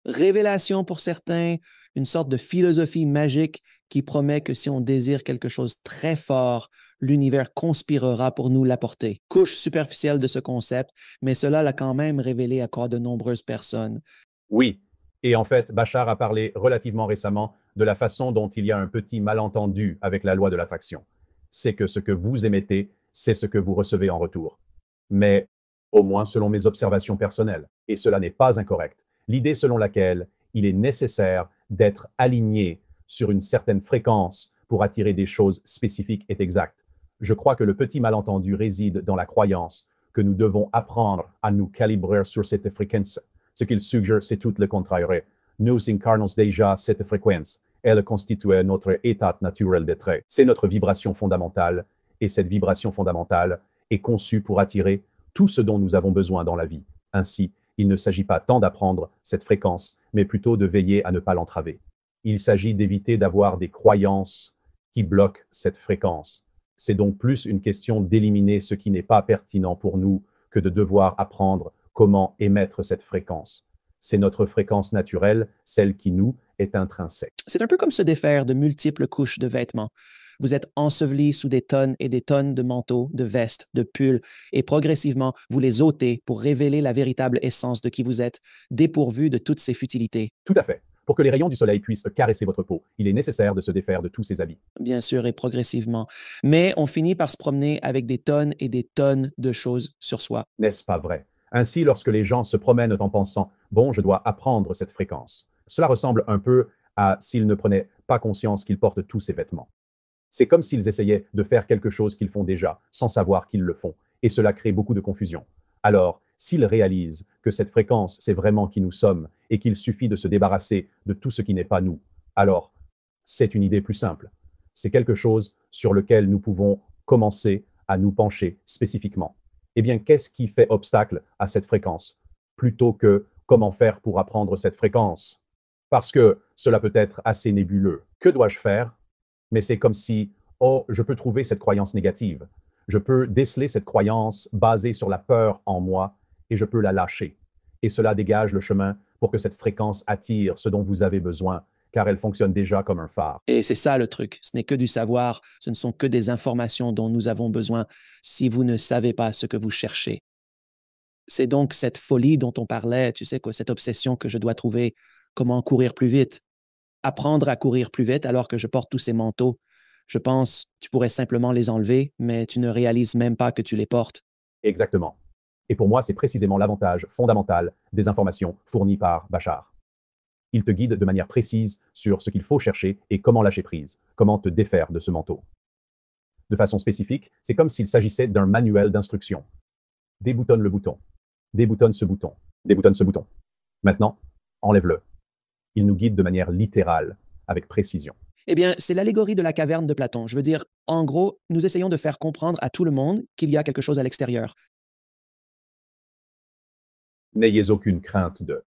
Révélation pour certains, une sorte de philosophie magique qui promet que si on désire quelque chose très fort, l'univers conspirera pour nous l'apporter. Couche superficielle de ce concept, mais cela l'a quand même révélé à quoi de nombreuses personnes. Oui, et en fait, Bachar a parlé relativement récemment de la façon dont il y a un petit malentendu avec la loi de l'attraction. C'est que ce que vous émettez, c'est ce que vous recevez en retour. Mais au moins selon mes observations personnelles, et cela n'est pas incorrect, l'idée selon laquelle il est nécessaire d'être aligné sur une certaine fréquence pour attirer des choses spécifiques est exacte. Je crois que le petit malentendu réside dans la croyance que nous devons apprendre à nous calibrer sur cette fréquence. Ce qu'il suggère, c'est tout le contraire. Nous incarnons déjà cette fréquence. Elle constitue notre état naturel d'être. C'est notre vibration fondamentale, et cette vibration fondamentale est conçue pour attirer tout ce dont nous avons besoin dans la vie. Ainsi, il ne s'agit pas tant d'apprendre cette fréquence, mais plutôt de veiller à ne pas l'entraver. Il s'agit d'éviter d'avoir des croyances qui bloquent cette fréquence. C'est donc plus une question d'éliminer ce qui n'est pas pertinent pour nous que de devoir apprendre comment émettre cette fréquence. C'est notre fréquence naturelle, celle qui nous est intrinsèque. C'est un peu comme se défaire de multiples couches de vêtements. Vous êtes enseveli sous des tonnes et des tonnes de manteaux, de vestes, de pulls, et progressivement, vous les ôtez pour révéler la véritable essence de qui vous êtes, dépourvu de toutes ces futilités. Tout à fait. Pour que les rayons du soleil puissent caresser votre peau, il est nécessaire de se défaire de tous ces habits. Bien sûr, et progressivement. Mais on finit par se promener avec des tonnes et des tonnes de choses sur soi. N'est-ce pas vrai? Ainsi, lorsque les gens se promènent en pensant « bon, je dois apprendre cette fréquence », cela ressemble un peu à s'ils ne prenaient pas conscience qu'ils portent tous ces vêtements. C'est comme s'ils essayaient de faire quelque chose qu'ils font déjà, sans savoir qu'ils le font, et cela crée beaucoup de confusion. Alors, s'ils réalisent que cette fréquence, c'est vraiment qui nous sommes, et qu'il suffit de se débarrasser de tout ce qui n'est pas nous, alors c'est une idée plus simple. C'est quelque chose sur lequel nous pouvons commencer à nous pencher spécifiquement. Eh bien, qu'est-ce qui fait obstacle à cette fréquence, plutôt que comment faire pour apprendre cette fréquence? Parce que cela peut être assez nébuleux. Que dois-je faire? Mais c'est comme si, oh, je peux trouver cette croyance négative. Je peux déceler cette croyance basée sur la peur en moi et je peux la lâcher. Et cela dégage le chemin pour que cette fréquence attire ce dont vous avez besoin, car elle fonctionne déjà comme un phare. Et c'est ça le truc. Ce n'est que du savoir, ce ne sont que des informations dont nous avons besoin si vous ne savez pas ce que vous cherchez. C'est donc cette folie dont on parlait, tu sais, cette obsession que je dois trouver comment courir plus vite, apprendre à courir plus vite alors que je porte tous ces manteaux. Je pense, tu pourrais simplement les enlever, mais tu ne réalises même pas que tu les portes. Exactement. Et pour moi, c'est précisément l'avantage fondamental des informations fournies par Bachar. Il te guide de manière précise sur ce qu'il faut chercher et comment lâcher prise, comment te défaire de ce manteau. De façon spécifique, c'est comme s'il s'agissait d'un manuel d'instruction. Déboutonne le bouton, déboutonne ce bouton, déboutonne ce bouton. Maintenant, enlève-le. Il nous guide de manière littérale, avec précision. Eh bien, c'est l'allégorie de la caverne de Platon. Je veux dire, en gros, nous essayons de faire comprendre à tout le monde qu'il y a quelque chose à l'extérieur. N'ayez aucune crainte de.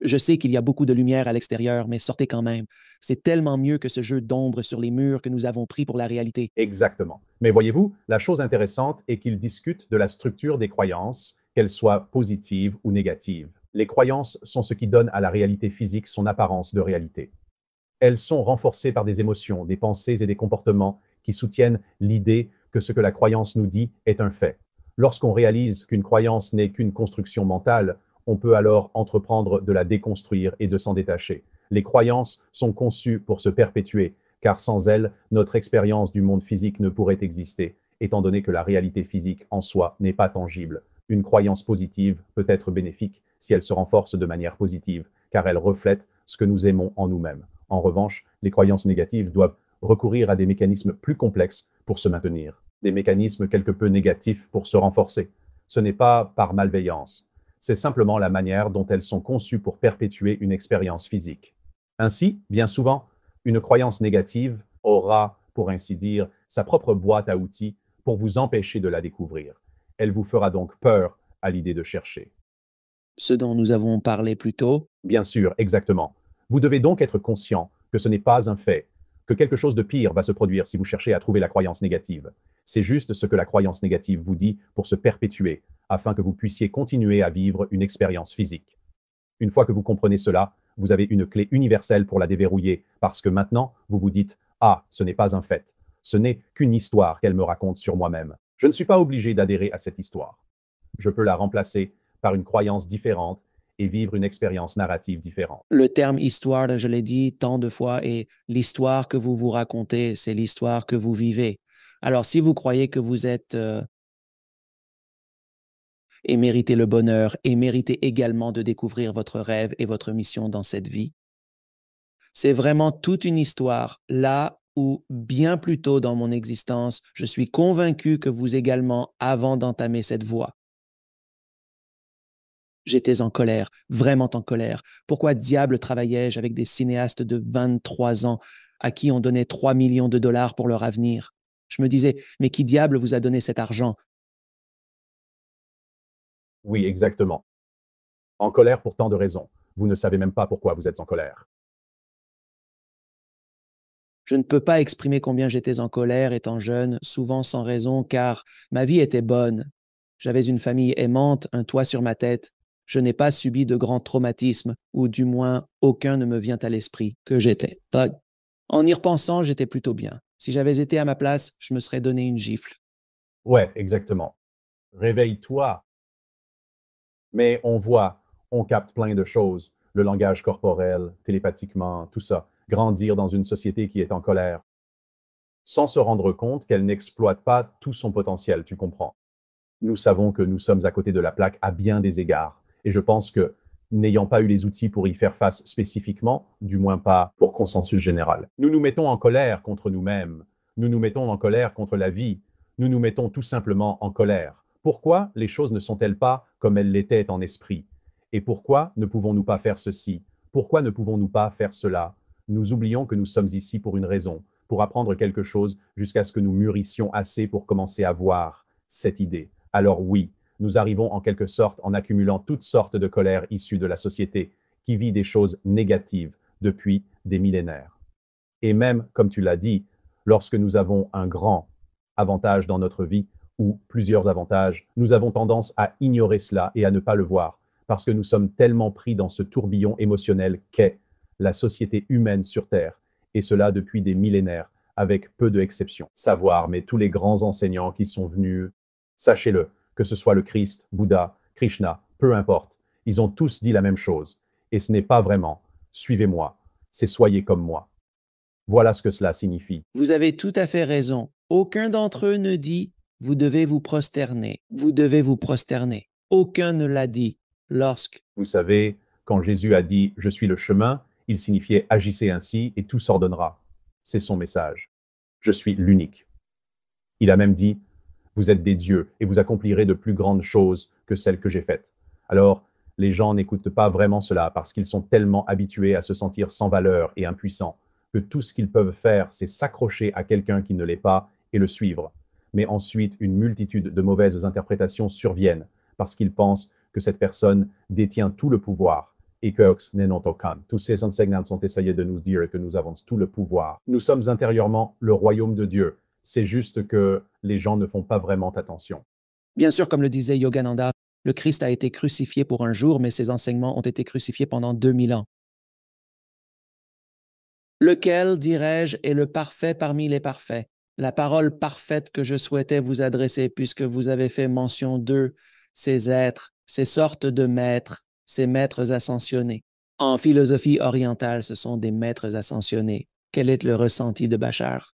Je sais qu'il y a beaucoup de lumière à l'extérieur, mais sortez quand même. C'est tellement mieux que ce jeu d'ombre sur les murs que nous avons pris pour la réalité. Exactement. Mais voyez-vous, la chose intéressante est qu'il discute de la structure des croyances, qu'elles soient positives ou négatives. Les croyances sont ce qui donne à la réalité physique son apparence de réalité. Elles sont renforcées par des émotions, des pensées et des comportements qui soutiennent l'idée que ce que la croyance nous dit est un fait. Lorsqu'on réalise qu'une croyance n'est qu'une construction mentale, on peut alors entreprendre de la déconstruire et de s'en détacher. Les croyances sont conçues pour se perpétuer, car sans elles, notre expérience du monde physique ne pourrait exister, étant donné que la réalité physique en soi n'est pas tangible. Une croyance positive peut être bénéfique si elle se renforce de manière positive, car elle reflète ce que nous aimons en nous-mêmes. En revanche, les croyances négatives doivent recourir à des mécanismes plus complexes pour se maintenir, des mécanismes quelque peu négatifs pour se renforcer. Ce n'est pas par malveillance, c'est simplement la manière dont elles sont conçues pour perpétuer une expérience physique. Ainsi, bien souvent, une croyance négative aura, pour ainsi dire, sa propre boîte à outils pour vous empêcher de la découvrir. Elle vous fera donc peur à l'idée de chercher. Ce dont nous avons parlé plus tôt. Bien sûr, exactement. Vous devez donc être conscient que ce n'est pas un fait, que quelque chose de pire va se produire si vous cherchez à trouver la croyance négative. C'est juste ce que la croyance négative vous dit pour se perpétuer, afin que vous puissiez continuer à vivre une expérience physique. Une fois que vous comprenez cela, vous avez une clé universelle pour la déverrouiller, parce que maintenant, vous vous dites « Ah, ce n'est pas un fait. Ce n'est qu'une histoire qu'elle me raconte sur moi-même. Je ne suis pas obligé d'adhérer à cette histoire. Je peux la remplacer par une croyance différente et vivre une expérience narrative différente. » Le terme histoire, je l'ai dit tant de fois, et l'histoire que vous vous racontez, c'est l'histoire que vous vivez. Alors, si vous croyez que vous êtes et méritez le bonheur et méritez également de découvrir votre rêve et votre mission dans cette vie, c'est vraiment toute une histoire là où, bien plus tôt dans mon existence, je suis convaincu que vous également, avant d'entamer cette voie, j'étais en colère, vraiment en colère. Pourquoi diable travaillais-je avec des cinéastes de 23 ans à qui on donnait 3 millions de dollars pour leur avenir? Je me disais, mais qui diable vous a donné cet argent? Oui, exactement. En colère pour tant de raisons. Vous ne savez même pas pourquoi vous êtes en colère. Je ne peux pas exprimer combien j'étais en colère étant jeune, souvent sans raison, car ma vie était bonne. J'avais une famille aimante, un toit sur ma tête. Je n'ai pas subi de grands traumatismes, ou du moins aucun ne me vient à l'esprit que j'étais thug. En y repensant, j'étais plutôt bien. Si j'avais été à ma place, je me serais donné une gifle. Ouais, exactement. Réveille-toi. Mais on voit, on capte plein de choses, le langage corporel, télépathiquement, tout ça, grandir dans une société qui est en colère, sans se rendre compte qu'elle n'exploite pas tout son potentiel, tu comprends. Nous savons que nous sommes à côté de la plaque à bien des égards, et je pense que, n'ayant pas eu les outils pour y faire face spécifiquement, du moins pas pour consensus général, nous nous mettons en colère contre nous-mêmes, nous nous mettons en colère contre la vie, nous nous mettons tout simplement en colère. Pourquoi les choses ne sont-elles pas comme elles l'étaient en esprit? Et pourquoi ne pouvons-nous pas faire ceci? Pourquoi ne pouvons-nous pas faire cela? Nous oublions que nous sommes ici pour une raison, pour apprendre quelque chose jusqu'à ce que nous mûrissions assez pour commencer à voir cette idée. Alors oui, nous arrivons en quelque sorte en accumulant toutes sortes de colères issues de la société qui vit des choses négatives depuis des millénaires. Et même, comme tu l'as dit, lorsque nous avons un grand avantage dans notre vie ou plusieurs avantages, nous avons tendance à ignorer cela et à ne pas le voir parce que nous sommes tellement pris dans ce tourbillon émotionnel qu'est la société humaine sur Terre, et cela depuis des millénaires, avec peu d'exceptions. Savoir, mais tous les grands enseignants qui sont venus, sachez-le, que ce soit le Christ, Bouddha, Krishna, peu importe, ils ont tous dit la même chose. Et ce n'est pas vraiment « suivez-moi », c'est « soyez comme moi ». Voilà ce que cela signifie. Vous avez tout à fait raison. Aucun d'entre eux ne dit « vous devez vous prosterner »,« vous devez vous prosterner ». Aucun ne l'a dit lorsque... Vous savez, quand Jésus a dit « je suis le chemin », il signifiait « agissez ainsi et tout s'ordonnera ». C'est son message. Je suis l'unique. Il a même dit « vous êtes des dieux et vous accomplirez de plus grandes choses que celles que j'ai faites ». Alors, les gens n'écoutent pas vraiment cela parce qu'ils sont tellement habitués à se sentir sans valeur et impuissants que tout ce qu'ils peuvent faire, c'est s'accrocher à quelqu'un qui ne l'est pas et le suivre. Mais ensuite, une multitude de mauvaises interprétations surviennent parce qu'ils pensent que cette personne détient tout le pouvoir et que n'en aucun. Tous ces enseignants ont essayé de nous dire que nous avons tout le pouvoir. Nous sommes intérieurement le royaume de Dieu. C'est juste que les gens ne font pas vraiment attention. Bien sûr, comme le disait Yogananda, le Christ a été crucifié pour un jour, mais ses enseignements ont été crucifiés pendant 2000 ans. Lequel, dirais-je, est le parfait parmi les parfaits? La parole parfaite que je souhaitais vous adresser, puisque vous avez fait mention d'eux, ces êtres, ces sortes de maîtres, ces maîtres ascensionnés. En philosophie orientale, ce sont des maîtres ascensionnés. Quel est le ressenti de Bachar?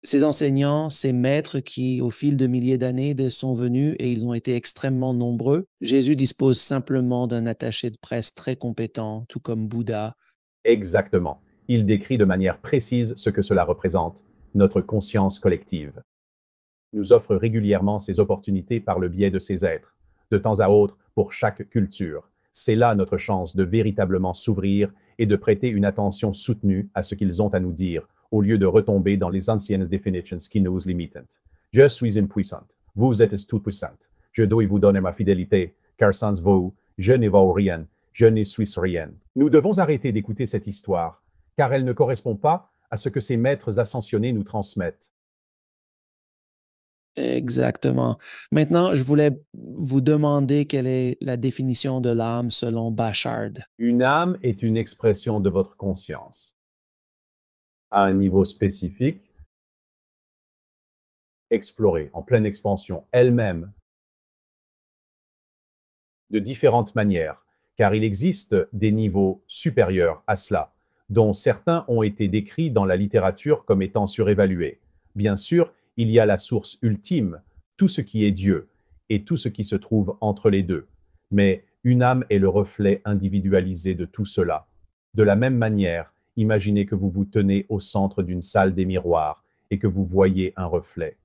Ces enseignants, ces maîtres qui, au fil de milliers d'années, sont venus et ils ont été extrêmement nombreux. Jésus dispose simplement d'un attaché de presse très compétent, tout comme Bouddha. Exactement. Il décrit de manière précise ce que cela représente, notre conscience collective. Nous offre régulièrement ces opportunités par le biais de ces êtres, de temps à autre pour chaque culture. C'est là notre chance de véritablement s'ouvrir et de prêter une attention soutenue à ce qu'ils ont à nous dire, au lieu de retomber dans les anciennes définitions qui nous limitent. Je suis impuissante, vous êtes tout puissante. Je dois vous donner ma fidélité, car sans vous, je ne vaux rien, je ne suis rien. Nous devons arrêter d'écouter cette histoire, car elle ne correspond pas à ce que ces maîtres ascensionnés nous transmettent. Exactement. Maintenant, je voulais vous demander quelle est la définition de l'âme selon Bachar. Une âme est une expression de votre conscience. À un niveau spécifique, explorée, en pleine expansion, elle-même, de différentes manières, car il existe des niveaux supérieurs à cela, dont certains ont été décrits dans la littérature comme étant surévalués. Bien sûr, il y a la source ultime, tout ce qui est Dieu, et tout ce qui se trouve entre les deux. Mais une âme est le reflet individualisé de tout cela. De la même manière, imaginez que vous vous tenez au centre d'une salle des miroirs et que vous voyez un reflet.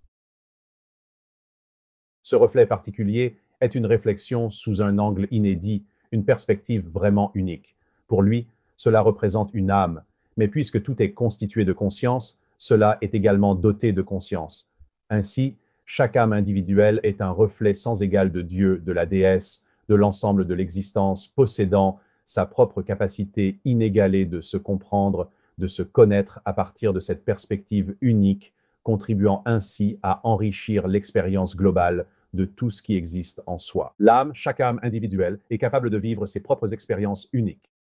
Ce reflet particulier est une réflexion sous un angle inédit, une perspective vraiment unique. Pour lui, cela représente une âme, mais puisque tout est constitué de conscience, cela est également doté de conscience. Ainsi, chaque âme individuelle est un reflet sans égal de Dieu, de la déesse, de l'ensemble de l'existence, possédant sa propre capacité inégalée de se comprendre, de se connaître à partir de cette perspective unique, contribuant ainsi à enrichir l'expérience globale de tout ce qui existe en soi. L'âme, chaque âme individuelle, est capable de vivre ses propres expériences uniques,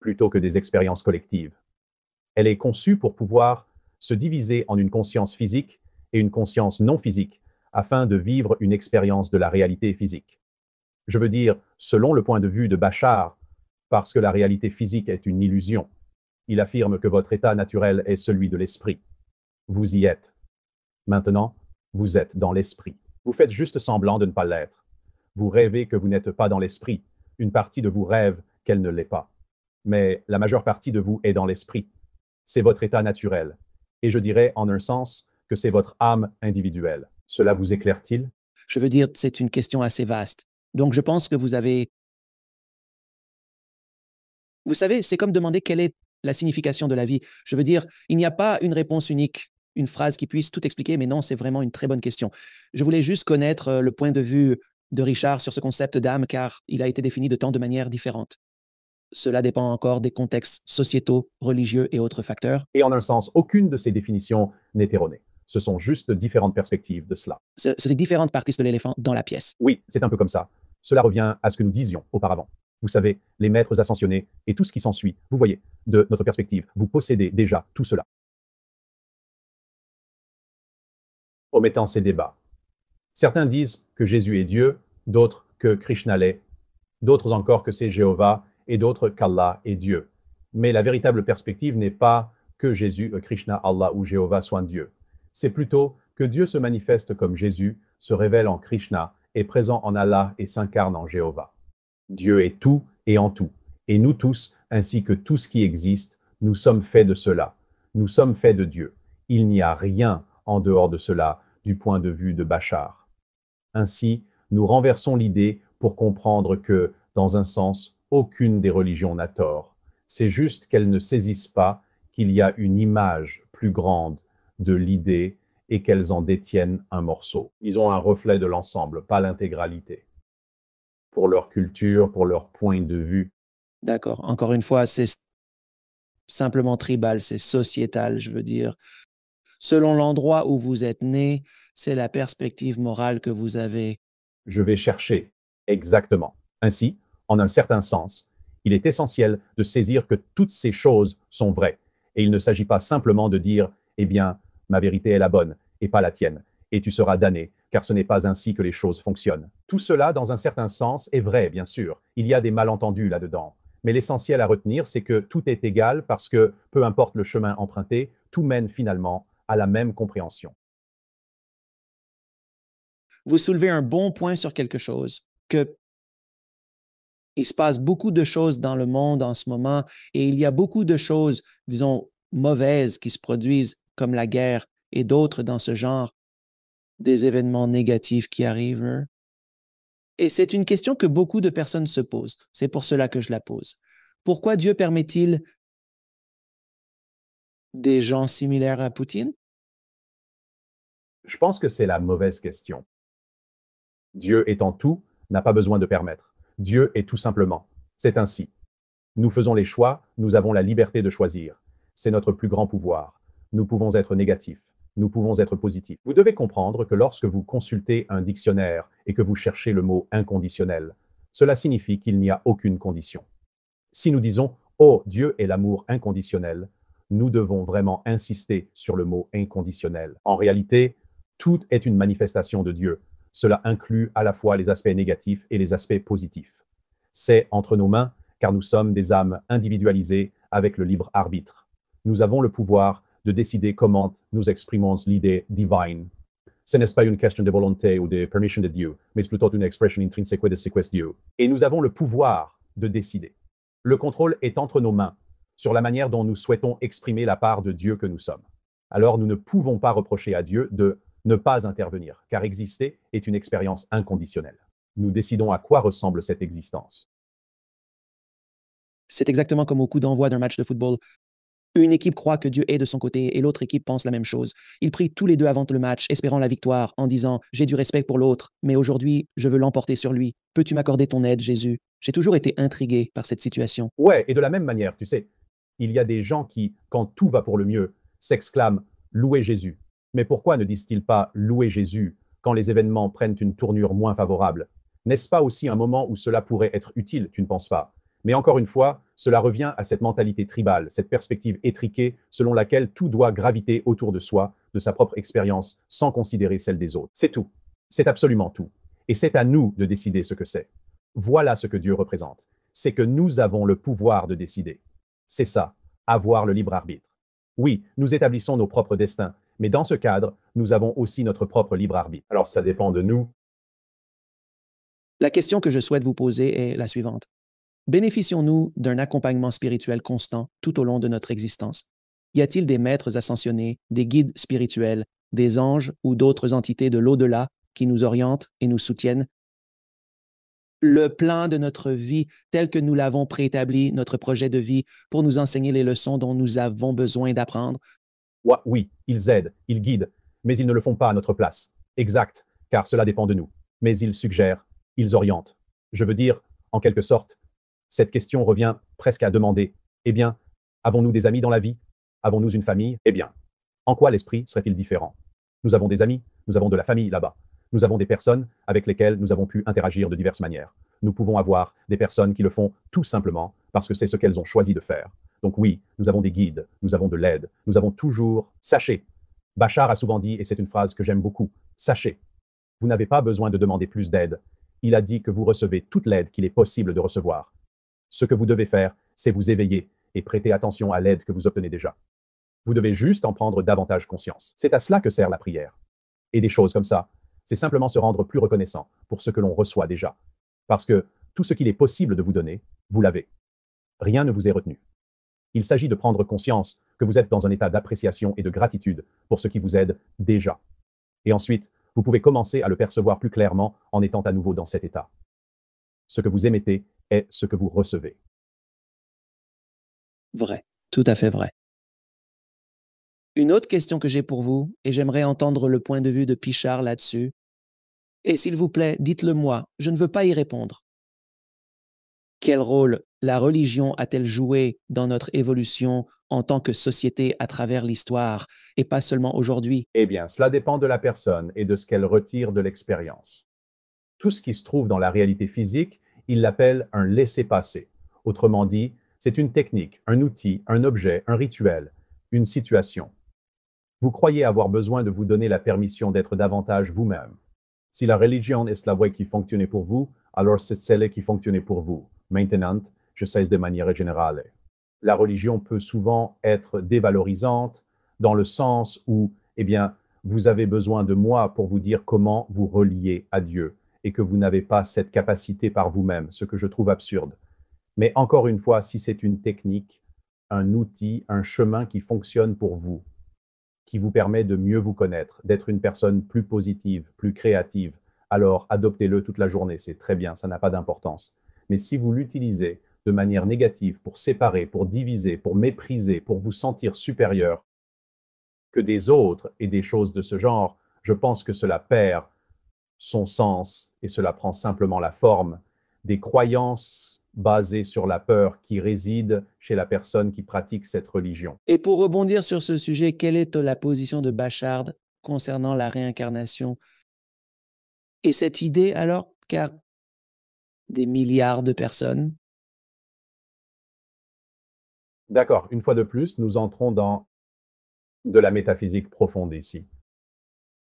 plutôt que des expériences collectives. Elle est conçue pour pouvoir se diviser en une conscience physique et une conscience non physique afin de vivre une expérience de la réalité physique. Je veux dire, selon le point de vue de Bachar, parce que la réalité physique est une illusion. Il affirme que votre état naturel est celui de l'esprit. Vous y êtes. Maintenant, vous êtes dans l'esprit. Vous faites juste semblant de ne pas l'être. Vous rêvez que vous n'êtes pas dans l'esprit. Une partie de vous rêve qu'elle ne l'est pas. Mais la majeure partie de vous est dans l'esprit. C'est votre état naturel. Et je dirais, en un sens, que c'est votre âme individuelle. Cela vous éclaire-t-il? Je veux dire, c'est une question assez vaste. Donc, je pense que vous avez... Vous savez, c'est comme demander quelle est la signification de la vie. Je veux dire, il n'y a pas une réponse unique, une phrase qui puisse tout expliquer, mais non, c'est vraiment une très bonne question. Je voulais juste connaître le point de vue de Richard sur ce concept d'âme, car il a été défini de tant de manières différentes. Cela dépend encore des contextes sociétaux, religieux et autres facteurs. Et en un sens, aucune de ces définitions n'est erronée. Ce sont juste différentes perspectives de cela. C'est différentes parties de l'éléphant dans la pièce. Oui, c'est un peu comme ça. Cela revient à ce que nous disions auparavant. Vous savez, les maîtres ascensionnés et tout ce qui s'ensuit, vous voyez, de notre perspective, vous possédez déjà tout cela. Omettant ces débats. Certains disent que Jésus est Dieu, d'autres que Krishna l'est, d'autres encore que c'est Jéhovah et d'autres qu'Allah est Dieu. Mais la véritable perspective n'est pas que Jésus, Krishna, Allah ou Jéhovah soient Dieu. C'est plutôt que Dieu se manifeste comme Jésus, se révèle en Krishna, est présent en Allah et s'incarne en Jéhovah. Dieu est tout et en tout. Et nous tous, ainsi que tout ce qui existe, nous sommes faits de cela. Nous sommes faits de Dieu. Il n'y a rien en dehors de cela du point de vue de Bachar. Ainsi, nous renversons l'idée pour comprendre que, dans un sens, aucune des religions n'a tort. C'est juste qu'elles ne saisissent pas qu'il y a une image plus grande de l'idée et qu'elles en détiennent un morceau. Ils ont un reflet de l'ensemble, pas l'intégralité. Pour leur culture, pour leur point de vue. D'accord. Encore une fois, c'est simplement tribal, c'est sociétal, je veux dire. Selon l'endroit où vous êtes né, c'est la perspective morale que vous avez. Je vais chercher exactement. Ainsi, en un certain sens, il est essentiel de saisir que toutes ces choses sont vraies. Et il ne s'agit pas simplement de dire, eh bien, ma vérité est la bonne et pas la tienne, et tu seras damné, car ce n'est pas ainsi que les choses fonctionnent. Tout cela, dans un certain sens, est vrai, bien sûr. Il y a des malentendus là-dedans. Mais l'essentiel à retenir, c'est que tout est égal parce que, peu importe le chemin emprunté, tout mène finalement à la même compréhension. Vous soulevez un bon point sur quelque chose, que il se passe beaucoup de choses dans le monde en ce moment et il y a beaucoup de choses, disons, mauvaises qui se produisent, comme la guerre et d'autres dans ce genre, des événements négatifs qui arrivent. Et c'est une question que beaucoup de personnes se posent. C'est pour cela que je la pose. Pourquoi Dieu permet-il des gens similaires à Poutine? Je pense que c'est la mauvaise question. Dieu étant tout, n'a pas besoin de permettre. Dieu est tout simplement. C'est ainsi. Nous faisons les choix, nous avons la liberté de choisir. C'est notre plus grand pouvoir. Nous pouvons être négatifs, nous pouvons être positifs. Vous devez comprendre que lorsque vous consultez un dictionnaire et que vous cherchez le mot inconditionnel, cela signifie qu'il n'y a aucune condition. Si nous disons « Oh, Dieu est l'amour inconditionnel », nous devons vraiment insister sur le mot inconditionnel. En réalité, tout est une manifestation de Dieu. Cela inclut à la fois les aspects négatifs et les aspects positifs. C'est entre nos mains, car nous sommes des âmes individualisées avec le libre arbitre. Nous avons le pouvoir de décider comment nous exprimons l'idée divine. Ce n'est pas une question de volonté ou de permission de Dieu, mais plutôt une expression intrinsèque de ce qu'est Dieu. Et nous avons le pouvoir de décider. Le contrôle est entre nos mains sur la manière dont nous souhaitons exprimer la part de Dieu que nous sommes. Alors nous ne pouvons pas reprocher à Dieu de ne pas intervenir, car exister est une expérience inconditionnelle. Nous décidons à quoi ressemble cette existence. C'est exactement comme au coup d'envoi d'un match de football. Une équipe croit que Dieu est de son côté et l'autre équipe pense la même chose. Ils prient tous les deux avant le match, espérant la victoire, en disant « J'ai du respect pour l'autre, mais aujourd'hui, je veux l'emporter sur lui. Peux-tu m'accorder ton aide, Jésus ?» J'ai toujours été intrigué par cette situation. Ouais, et de la même manière, tu sais, il y a des gens qui, quand tout va pour le mieux, s'exclament « Louez Jésus ». Mais pourquoi ne disent-ils pas « Louez Jésus » quand les événements prennent une tournure moins favorable? N'est-ce pas aussi un moment où cela pourrait être utile, tu ne penses pas? Mais encore une fois, cela revient à cette mentalité tribale, cette perspective étriquée selon laquelle tout doit graviter autour de soi, de sa propre expérience, sans considérer celle des autres. C'est tout. C'est absolument tout. Et c'est à nous de décider ce que c'est. Voilà ce que Dieu représente. C'est que nous avons le pouvoir de décider. C'est ça, avoir le libre arbitre. Oui, nous établissons nos propres destins, mais dans ce cadre, nous avons aussi notre propre libre arbitre. Alors ça dépend de nous. La question que je souhaite vous poser est la suivante. Bénéficions-nous d'un accompagnement spirituel constant tout au long de notre existence? Y a-t-il des maîtres ascensionnés, des guides spirituels, des anges ou d'autres entités de l'au-delà qui nous orientent et nous soutiennent? Le plan de notre vie tel que nous l'avons préétabli, notre projet de vie, pour nous enseigner les leçons dont nous avons besoin d'apprendre? Oui, ils aident, ils guident, mais ils ne le font pas à notre place. Exact, car cela dépend de nous. Mais ils suggèrent, ils orientent. Je veux dire, en quelque sorte, cette question revient presque à demander, eh bien, avons-nous des amis dans la vie? Avons-nous une famille? Eh bien, en quoi l'esprit serait-il différent? Nous avons des amis, nous avons de la famille là-bas. Nous avons des personnes avec lesquelles nous avons pu interagir de diverses manières. Nous pouvons avoir des personnes qui le font tout simplement parce que c'est ce qu'elles ont choisi de faire. Donc oui, nous avons des guides, nous avons de l'aide, nous avons toujours... Sachez, Bachar a souvent dit, et c'est une phrase que j'aime beaucoup, sachez, vous n'avez pas besoin de demander plus d'aide. Il a dit que vous recevez toute l'aide qu'il est possible de recevoir. Ce que vous devez faire, c'est vous éveiller et prêter attention à l'aide que vous obtenez déjà. Vous devez juste en prendre davantage conscience. C'est à cela que sert la prière. Et des choses comme ça, c'est simplement se rendre plus reconnaissant pour ce que l'on reçoit déjà. Parce que tout ce qu'il est possible de vous donner, vous l'avez. Rien ne vous est retenu. Il s'agit de prendre conscience que vous êtes dans un état d'appréciation et de gratitude pour ce qui vous aide déjà. Et ensuite, vous pouvez commencer à le percevoir plus clairement en étant à nouveau dans cet état. Ce que vous émettez est ce que vous recevez. Vrai, tout à fait vrai. Une autre question que j'ai pour vous, et j'aimerais entendre le point de vue de Pichard là-dessus, et s'il vous plaît, dites-le moi, je ne veux pas y répondre. Quel rôle la religion a-t-elle joué dans notre évolution en tant que société à travers l'histoire, et pas seulement aujourd'hui? Eh bien, cela dépend de la personne et de ce qu'elle retire de l'expérience. Tout ce qui se trouve dans la réalité physique, il l'appelle un laisser-passer. Autrement dit, c'est une technique, un outil, un objet, un rituel, une situation. Vous croyez avoir besoin de vous donner la permission d'être davantage vous-même. Si la religion est la voie qui fonctionnait pour vous, alors c'est celle qui fonctionnait pour vous. Maintenant, je cesse de manière générale. La religion peut souvent être dévalorisante dans le sens où, eh bien, vous avez besoin de moi pour vous dire comment vous relier à Dieu et que vous n'avez pas cette capacité par vous-même, ce que je trouve absurde. Mais encore une fois, si c'est une technique, un outil, un chemin qui fonctionne pour vous, qui vous permet de mieux vous connaître, d'être une personne plus positive, plus créative, alors adoptez-le toute la journée, c'est très bien, ça n'a pas d'importance. Mais si vous l'utilisez de manière négative pour séparer, pour diviser, pour mépriser, pour vous sentir supérieur que des autres et des choses de ce genre, je pense que cela perd son sens et cela prend simplement la forme des croyances basées sur la peur qui résident chez la personne qui pratique cette religion. Et pour rebondir sur ce sujet, quelle est la position de Bachar concernant la réincarnation? Et cette idée alors, car des milliards de personnes. D'accord, une fois de plus, nous entrons dans de la métaphysique profonde ici.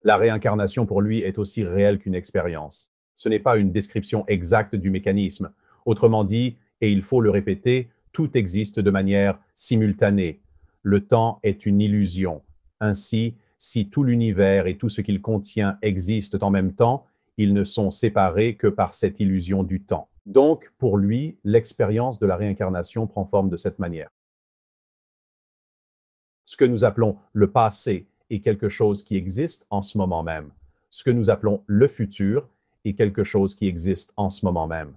La réincarnation pour lui est aussi réelle qu'une expérience. Ce n'est pas une description exacte du mécanisme. Autrement dit, et il faut le répéter, tout existe de manière simultanée. Le temps est une illusion. Ainsi, si tout l'univers et tout ce qu'il contient existent en même temps, ils ne sont séparés que par cette illusion du temps. Donc, pour lui, l'expérience de la réincarnation prend forme de cette manière. Ce que nous appelons le passé est quelque chose qui existe en ce moment même. Ce que nous appelons le futur est quelque chose qui existe en ce moment même.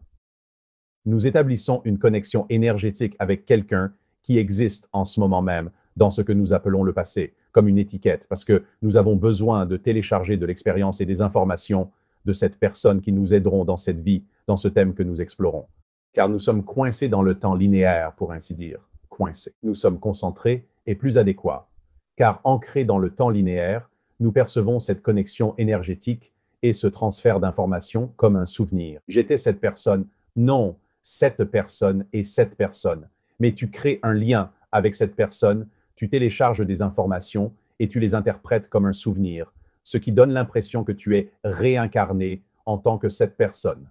Nous établissons une connexion énergétique avec quelqu'un qui existe en ce moment même dans ce que nous appelons le passé, comme une étiquette, parce que nous avons besoin de télécharger de l'expérience et des informations de cette personne qui nous aideront dans cette vie, dans ce thème que nous explorons. Car nous sommes coincés dans le temps linéaire, pour ainsi dire. Coincés. Nous sommes concentrés et plus adéquats, car ancrés dans le temps linéaire, nous percevons cette connexion énergétique et ce transfert d'informations comme un souvenir. J'étais cette personne. Non, cette personne et cette personne. Mais tu crées un lien avec cette personne, tu télécharges des informations et tu les interprètes comme un souvenir, ce qui donne l'impression que tu es réincarné en tant que cette personne.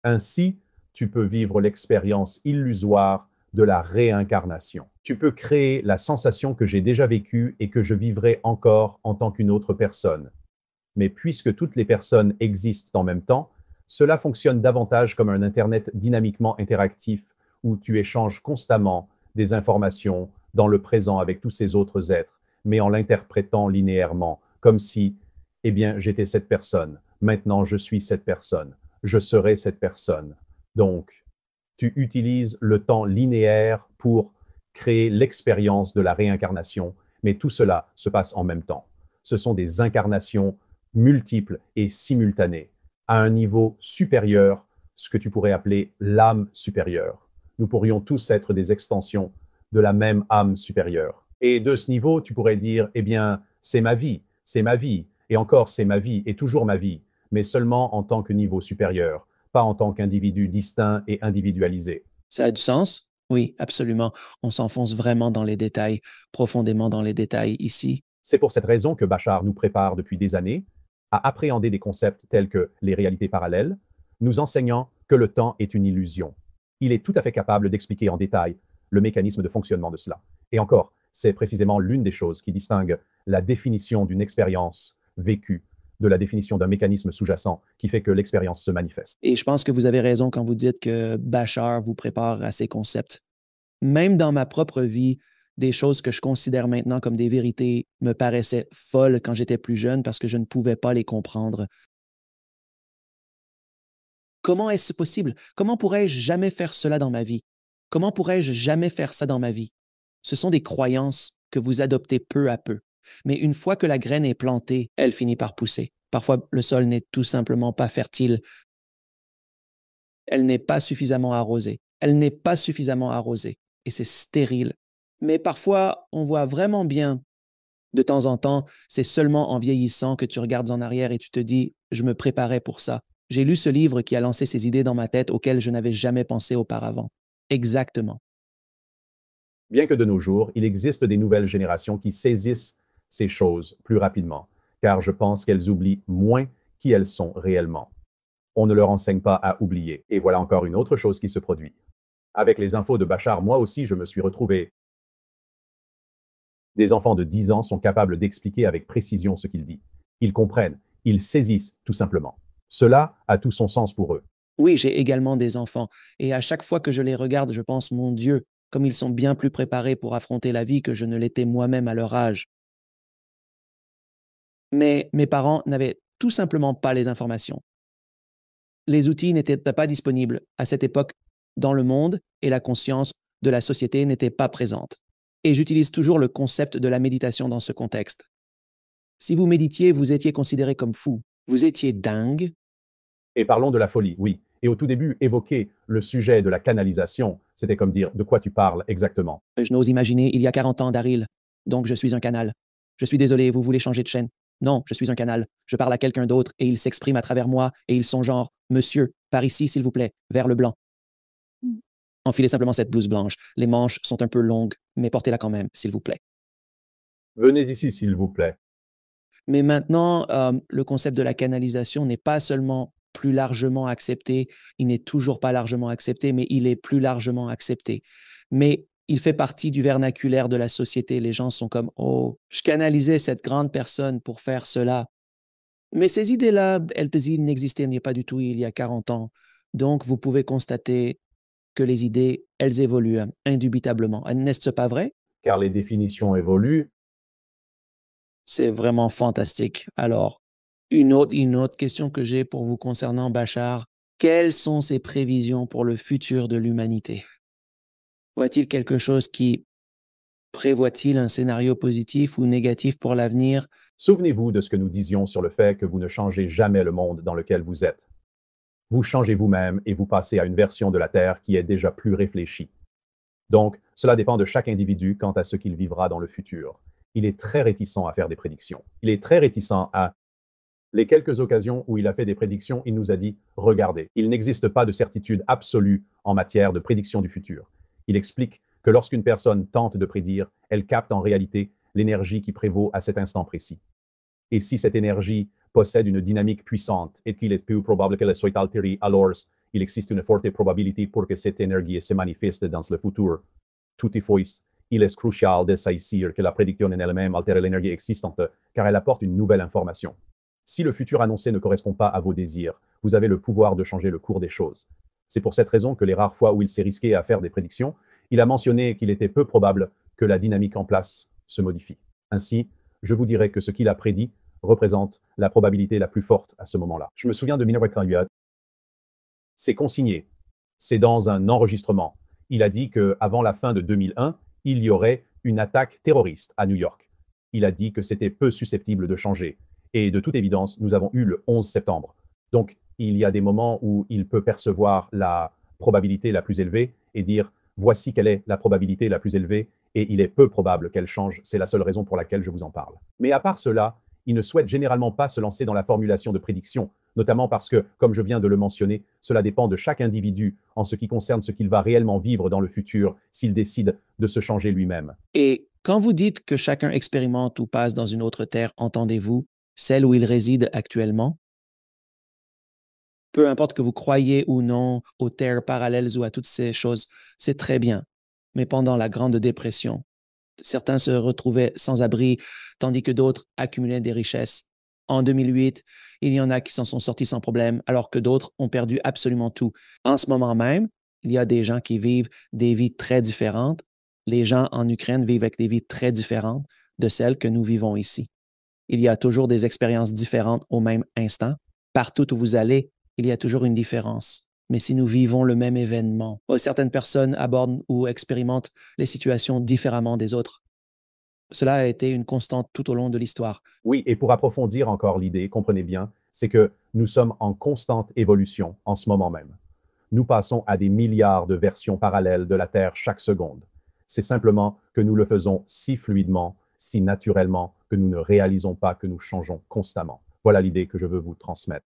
Ainsi, tu peux vivre l'expérience illusoire de la réincarnation. Tu peux créer la sensation que j'ai déjà vécue et que je vivrai encore en tant qu'une autre personne. Mais puisque toutes les personnes existent en même temps, cela fonctionne davantage comme un Internet dynamiquement interactif où tu échanges constamment des informations dans le présent avec tous ces autres êtres, mais en l'interprétant linéairement, comme si, eh bien, j'étais cette personne, maintenant je suis cette personne, je serai cette personne. Donc, tu utilises le temps linéaire pour créer l'expérience de la réincarnation, mais tout cela se passe en même temps. Ce sont des incarnations multiples et simultanées, à un niveau supérieur, ce que tu pourrais appeler l'âme supérieure. Nous pourrions tous être des extensions de la même âme supérieure. Et de ce niveau, tu pourrais dire, eh bien, c'est ma vie, et encore c'est ma vie, et toujours ma vie, mais seulement en tant que niveau supérieur, pas en tant qu'individu distinct et individualisé. Ça a du sens? Oui, absolument. On s'enfonce vraiment dans les détails, profondément dans les détails ici. C'est pour cette raison que Bachar nous prépare depuis des années à appréhender des concepts tels que les réalités parallèles, nous enseignant que le temps est une illusion. Il est tout à fait capable d'expliquer en détail le mécanisme de fonctionnement de cela. Et encore, c'est précisément l'une des choses qui distingue la définition d'une expérience vécue de la définition d'un mécanisme sous-jacent qui fait que l'expérience se manifeste. Et je pense que vous avez raison quand vous dites que Bachar vous prépare à ces concepts. Même dans ma propre vie, des choses que je considère maintenant comme des vérités me paraissaient folles quand j'étais plus jeune parce que je ne pouvais pas les comprendre. Comment est-ce possible? Comment pourrais-je jamais faire cela dans ma vie? Comment pourrais-je jamais faire ça dans ma vie? Ce sont des croyances que vous adoptez peu à peu. Mais une fois que la graine est plantée, elle finit par pousser. Parfois, le sol n'est tout simplement pas fertile. Elle n'est pas suffisamment arrosée. Elle n'est pas suffisamment arrosée. Et c'est stérile. Mais parfois, on voit vraiment bien. De temps en temps, c'est seulement en vieillissant que tu regardes en arrière et tu te dis, je me préparais pour ça. J'ai lu ce livre qui a lancé ces idées dans ma tête auxquelles je n'avais jamais pensé auparavant. Exactement. Bien que de nos jours, il existe des nouvelles générations qui saisissent ces choses plus rapidement, car je pense qu'elles oublient moins qui elles sont réellement. On ne leur enseigne pas à oublier. Et voilà encore une autre chose qui se produit. Avec les infos de Bachar, moi aussi, je me suis retrouvé. Des enfants de 10 ans sont capables d'expliquer avec précision ce qu'il dit. Ils comprennent, ils saisissent tout simplement. Cela a tout son sens pour eux. Oui, j'ai également des enfants et à chaque fois que je les regarde, je pense, mon Dieu, comme ils sont bien plus préparés pour affronter la vie que je ne l'étais moi-même à leur âge. Mais mes parents n'avaient tout simplement pas les informations. Les outils n'étaient pas disponibles à cette époque dans le monde et la conscience de la société n'était pas présente. Et j'utilise toujours le concept de la méditation dans ce contexte. Si vous méditiez, vous étiez considéré comme fou. Vous étiez dingue. Et parlons de la folie, oui. Et au tout début, évoquer le sujet de la canalisation, c'était comme dire de quoi tu parles exactement. Je n'ose imaginer il y a 40 ans, Daryl. Donc je suis un canal. Je suis désolé, vous voulez changer de chaîne. Non, je suis un canal. Je parle à quelqu'un d'autre et il s'exprime à travers moi et ils sont genre, monsieur, par ici, s'il vous plaît, vers le blanc. Enfilez simplement cette blouse blanche. Les manches sont un peu longues, mais portez-la quand même, s'il vous plaît. Venez ici, s'il vous plaît. Mais maintenant, le concept de la canalisation n'est pas seulement plus largement accepté, il n'est toujours pas largement accepté, mais il est plus largement accepté. Mais il fait partie du vernaculaire de la société. Les gens sont comme, oh, je canalisais cette grande personne pour faire cela. Mais ces idées-là, elles n'existaient pas du tout il y a 40 ans. Donc, vous pouvez constater que les idées, elles évoluent indubitablement. N'est-ce pas vrai? Car les définitions évoluent. C'est vraiment fantastique. Alors, une autre question que j'ai pour vous concernant Bachar, quelles sont ses prévisions pour le futur de l'humanité? Voit-il quelque chose qui prévoit-il un scénario positif ou négatif pour l'avenir? Souvenez-vous de ce que nous disions sur le fait que vous ne changez jamais le monde dans lequel vous êtes. Vous changez vous-même et vous passez à une version de la Terre qui est déjà plus réfléchie. Donc, cela dépend de chaque individu quant à ce qu'il vivra dans le futur. Il est très réticent à faire des prédictions. Il est très réticent à Les quelques occasions où il a fait des prédictions, il nous a dit « Regardez, il n'existe pas de certitude absolue en matière de prédiction du futur. » Il explique que lorsqu'une personne tente de prédire, elle capte en réalité l'énergie qui prévaut à cet instant précis. Et si cette énergie possède une dynamique puissante et qu'il est plus probable qu'elle soit altérée, alors il existe une forte probabilité pour que cette énergie se manifeste dans le futur. Toutefois, il est crucial de saisir que la prédiction en elle-même altère l'énergie existante car elle apporte une nouvelle information. Si le futur annoncé ne correspond pas à vos désirs, vous avez le pouvoir de changer le cours des choses. C'est pour cette raison que les rares fois où il s'est risqué à faire des prédictions, il a mentionné qu'il était peu probable que la dynamique en place se modifie. Ainsi, je vous dirais que ce qu'il a prédit représente la probabilité la plus forte à ce moment-là. Je me souviens de Minoru Kanyuya. C'est consigné. C'est dans un enregistrement. Il a dit qu'avant la fin de 2001, il y aurait une attaque terroriste à New York. Il a dit que c'était peu susceptible de changer. Et de toute évidence, nous avons eu le 11 septembre. Donc, il y a des moments où il peut percevoir la probabilité la plus élevée et dire « voici quelle est la probabilité la plus élevée » et il est peu probable qu'elle change. C'est la seule raison pour laquelle je vous en parle. Mais à part cela, il ne souhaite généralement pas se lancer dans la formulation de prédictions, notamment parce que, comme je viens de le mentionner, cela dépend de chaque individu en ce qui concerne ce qu'il va réellement vivre dans le futur s'il décide de se changer lui-même. Et quand vous dites que chacun expérimente ou passe dans une autre terre, entendez-vous celle où il réside actuellement? Peu importe que vous croyez ou non aux terres parallèles ou à toutes ces choses, c'est très bien. Mais pendant la Grande Dépression, certains se retrouvaient sans abri, tandis que d'autres accumulaient des richesses. En 2008, il y en a qui s'en sont sortis sans problème, alors que d'autres ont perdu absolument tout. En ce moment même, il y a des gens qui vivent des vies très différentes. Les gens en Ukraine vivent avec des vies très différentes de celles que nous vivons ici. Il y a toujours des expériences différentes au même instant. Partout où vous allez, il y a toujours une différence. Mais si nous vivons le même événement, certaines personnes abordent ou expérimentent les situations différemment des autres. Cela a été une constante tout au long de l'histoire. Oui, et pour approfondir encore l'idée, comprenez bien, c'est que nous sommes en constante évolution en ce moment même. Nous passons à des milliards de versions parallèles de la Terre chaque seconde. C'est simplement que nous le faisons si fluidement, si naturellement, que nous ne réalisons pas que nous changeons constamment. Voilà l'idée que je veux vous transmettre.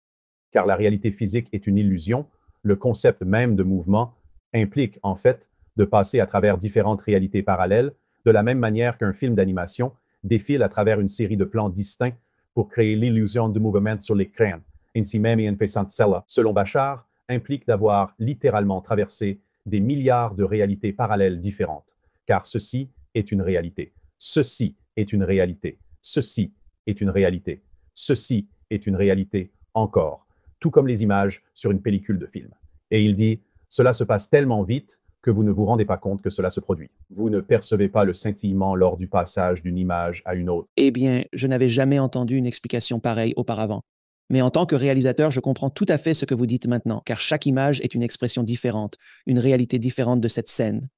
Car la réalité physique est une illusion, le concept même de mouvement implique en fait de passer à travers différentes réalités parallèles, de la même manière qu'un film d'animation défile à travers une série de plans distincts pour créer l'illusion de mouvement sur l'écran. Ainsi même, en faisant cela, selon Bachar, implique d'avoir littéralement traversé des milliards de réalités parallèles différentes, car ceci est une réalité. Ceci est une réalité. Ceci est une réalité. Ceci est une réalité encore, tout comme les images sur une pellicule de film. Et il dit, cela se passe tellement vite que vous ne vous rendez pas compte que cela se produit. Vous ne percevez pas le scintillement lors du passage d'une image à une autre. Eh bien, je n'avais jamais entendu une explication pareille auparavant. Mais en tant que réalisateur, je comprends tout à fait ce que vous dites maintenant, car chaque image est une expression différente, une réalité différente de cette scène.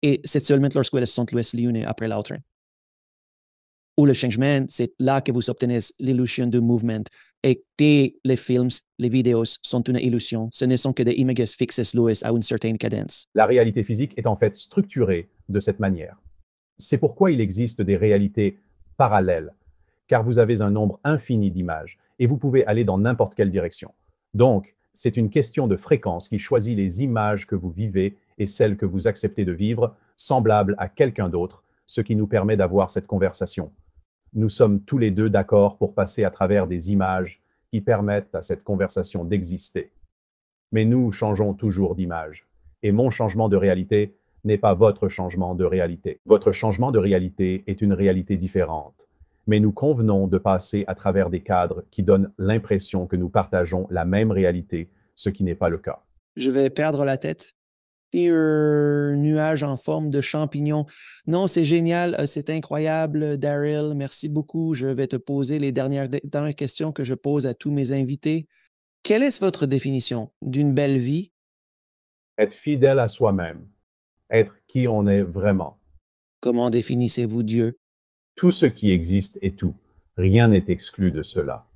Et c'est seulement lorsque sont les l'une après l'autre. Ou le changement, c'est là que vous obtenez l'illusion du mouvement. Et que les films, les vidéos sont une illusion. Ce ne sont que des images fixes louées à une certaine cadence. La réalité physique est en fait structurée de cette manière. C'est pourquoi il existe des réalités parallèles, car vous avez un nombre infini d'images et vous pouvez aller dans n'importe quelle direction. Donc, c'est une question de fréquence qui choisit les images que vous vivez et celles que vous acceptez de vivre, semblables à quelqu'un d'autre, ce qui nous permet d'avoir cette conversation. Nous sommes tous les deux d'accord pour passer à travers des images qui permettent à cette conversation d'exister. Mais nous changeons toujours d'image. Et mon changement de réalité n'est pas votre changement de réalité. Votre changement de réalité est une réalité différente. Mais nous convenons de passer à travers des cadres qui donnent l'impression que nous partageons la même réalité, ce qui n'est pas le cas. Je vais perdre la tête. Et un nuage en forme de champignon. Non, c'est génial, c'est incroyable, Daryl. Merci beaucoup. Je vais te poser les dernières questions que je pose à tous mes invités. Quelle est votre définition d'une belle vie? Être fidèle à soi-même, être qui on est vraiment. Comment définissez-vous Dieu? Tout ce qui existe est tout. Rien n'est exclu de cela.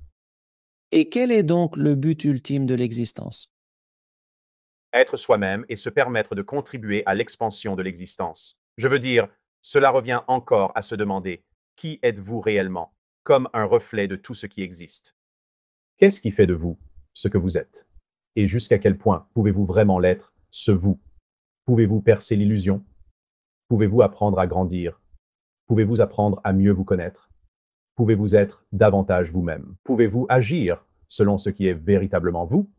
Et quel est donc le but ultime de l'existence? Être soi-même et se permettre de contribuer à l'expansion de l'existence. Je veux dire, cela revient encore à se demander, qui êtes-vous réellement, comme un reflet de tout ce qui existe? Qu'est-ce qui fait de vous ce que vous êtes? Et jusqu'à quel point pouvez-vous vraiment l'être, ce vous? Pouvez-vous percer l'illusion? Pouvez-vous apprendre à grandir? Pouvez-vous apprendre à mieux vous connaître? Pouvez-vous être davantage vous-même? Pouvez-vous agir selon ce qui est véritablement vous?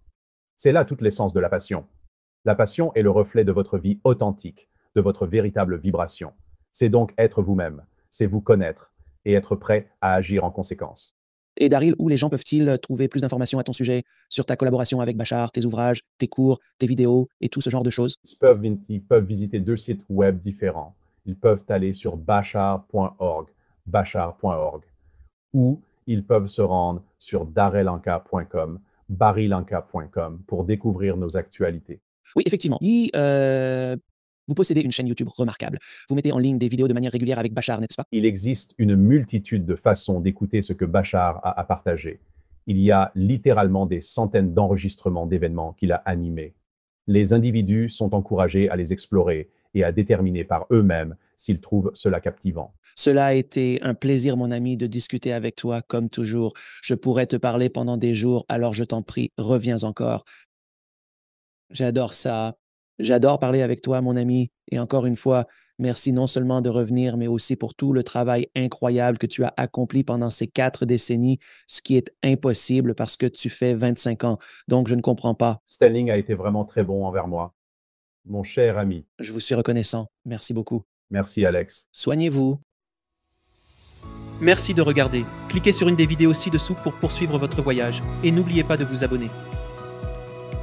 C'est là toute l'essence de la passion. La passion est le reflet de votre vie authentique, de votre véritable vibration. C'est donc être vous-même, c'est vous connaître et être prêt à agir en conséquence. Et Daryl, où les gens peuvent-ils trouver plus d'informations à ton sujet, sur ta collaboration avec Bachar, tes ouvrages, tes cours, tes vidéos et tout ce genre de choses? Ils peuvent visiter deux sites web différents. Ils peuvent aller sur bachar.org, ou ils peuvent se rendre sur darelanka.com, barilanka.com pour découvrir nos actualités. Oui, effectivement. Vous possédez une chaîne YouTube remarquable. Vous mettez en ligne des vidéos de manière régulière avec Bachar, n'est-ce pas? Il existe une multitude de façons d'écouter ce que Bachar a à partager. Il y a littéralement des centaines d'enregistrements d'événements qu'il a animés. Les individus sont encouragés à les explorer et à déterminer par eux-mêmes s'ils trouvent cela captivant. Cela a été un plaisir, mon ami, de discuter avec toi, comme toujours. Je pourrais te parler pendant des jours, alors je t'en prie, reviens encore. J'adore ça. J'adore parler avec toi, mon ami. Et encore une fois, merci non seulement de revenir, mais aussi pour tout le travail incroyable que tu as accompli pendant ces 4 décennies, ce qui est impossible parce que tu fais 25 ans. Donc, je ne comprends pas. Stanling a été vraiment très bon envers moi. Mon cher ami, Je vous suis reconnaissant. Merci beaucoup. merci Alex. Soignez-vous. Merci de regarder. Cliquez sur une des vidéos ci-dessous pour poursuivre votre voyage et n'oubliez pas de vous abonner.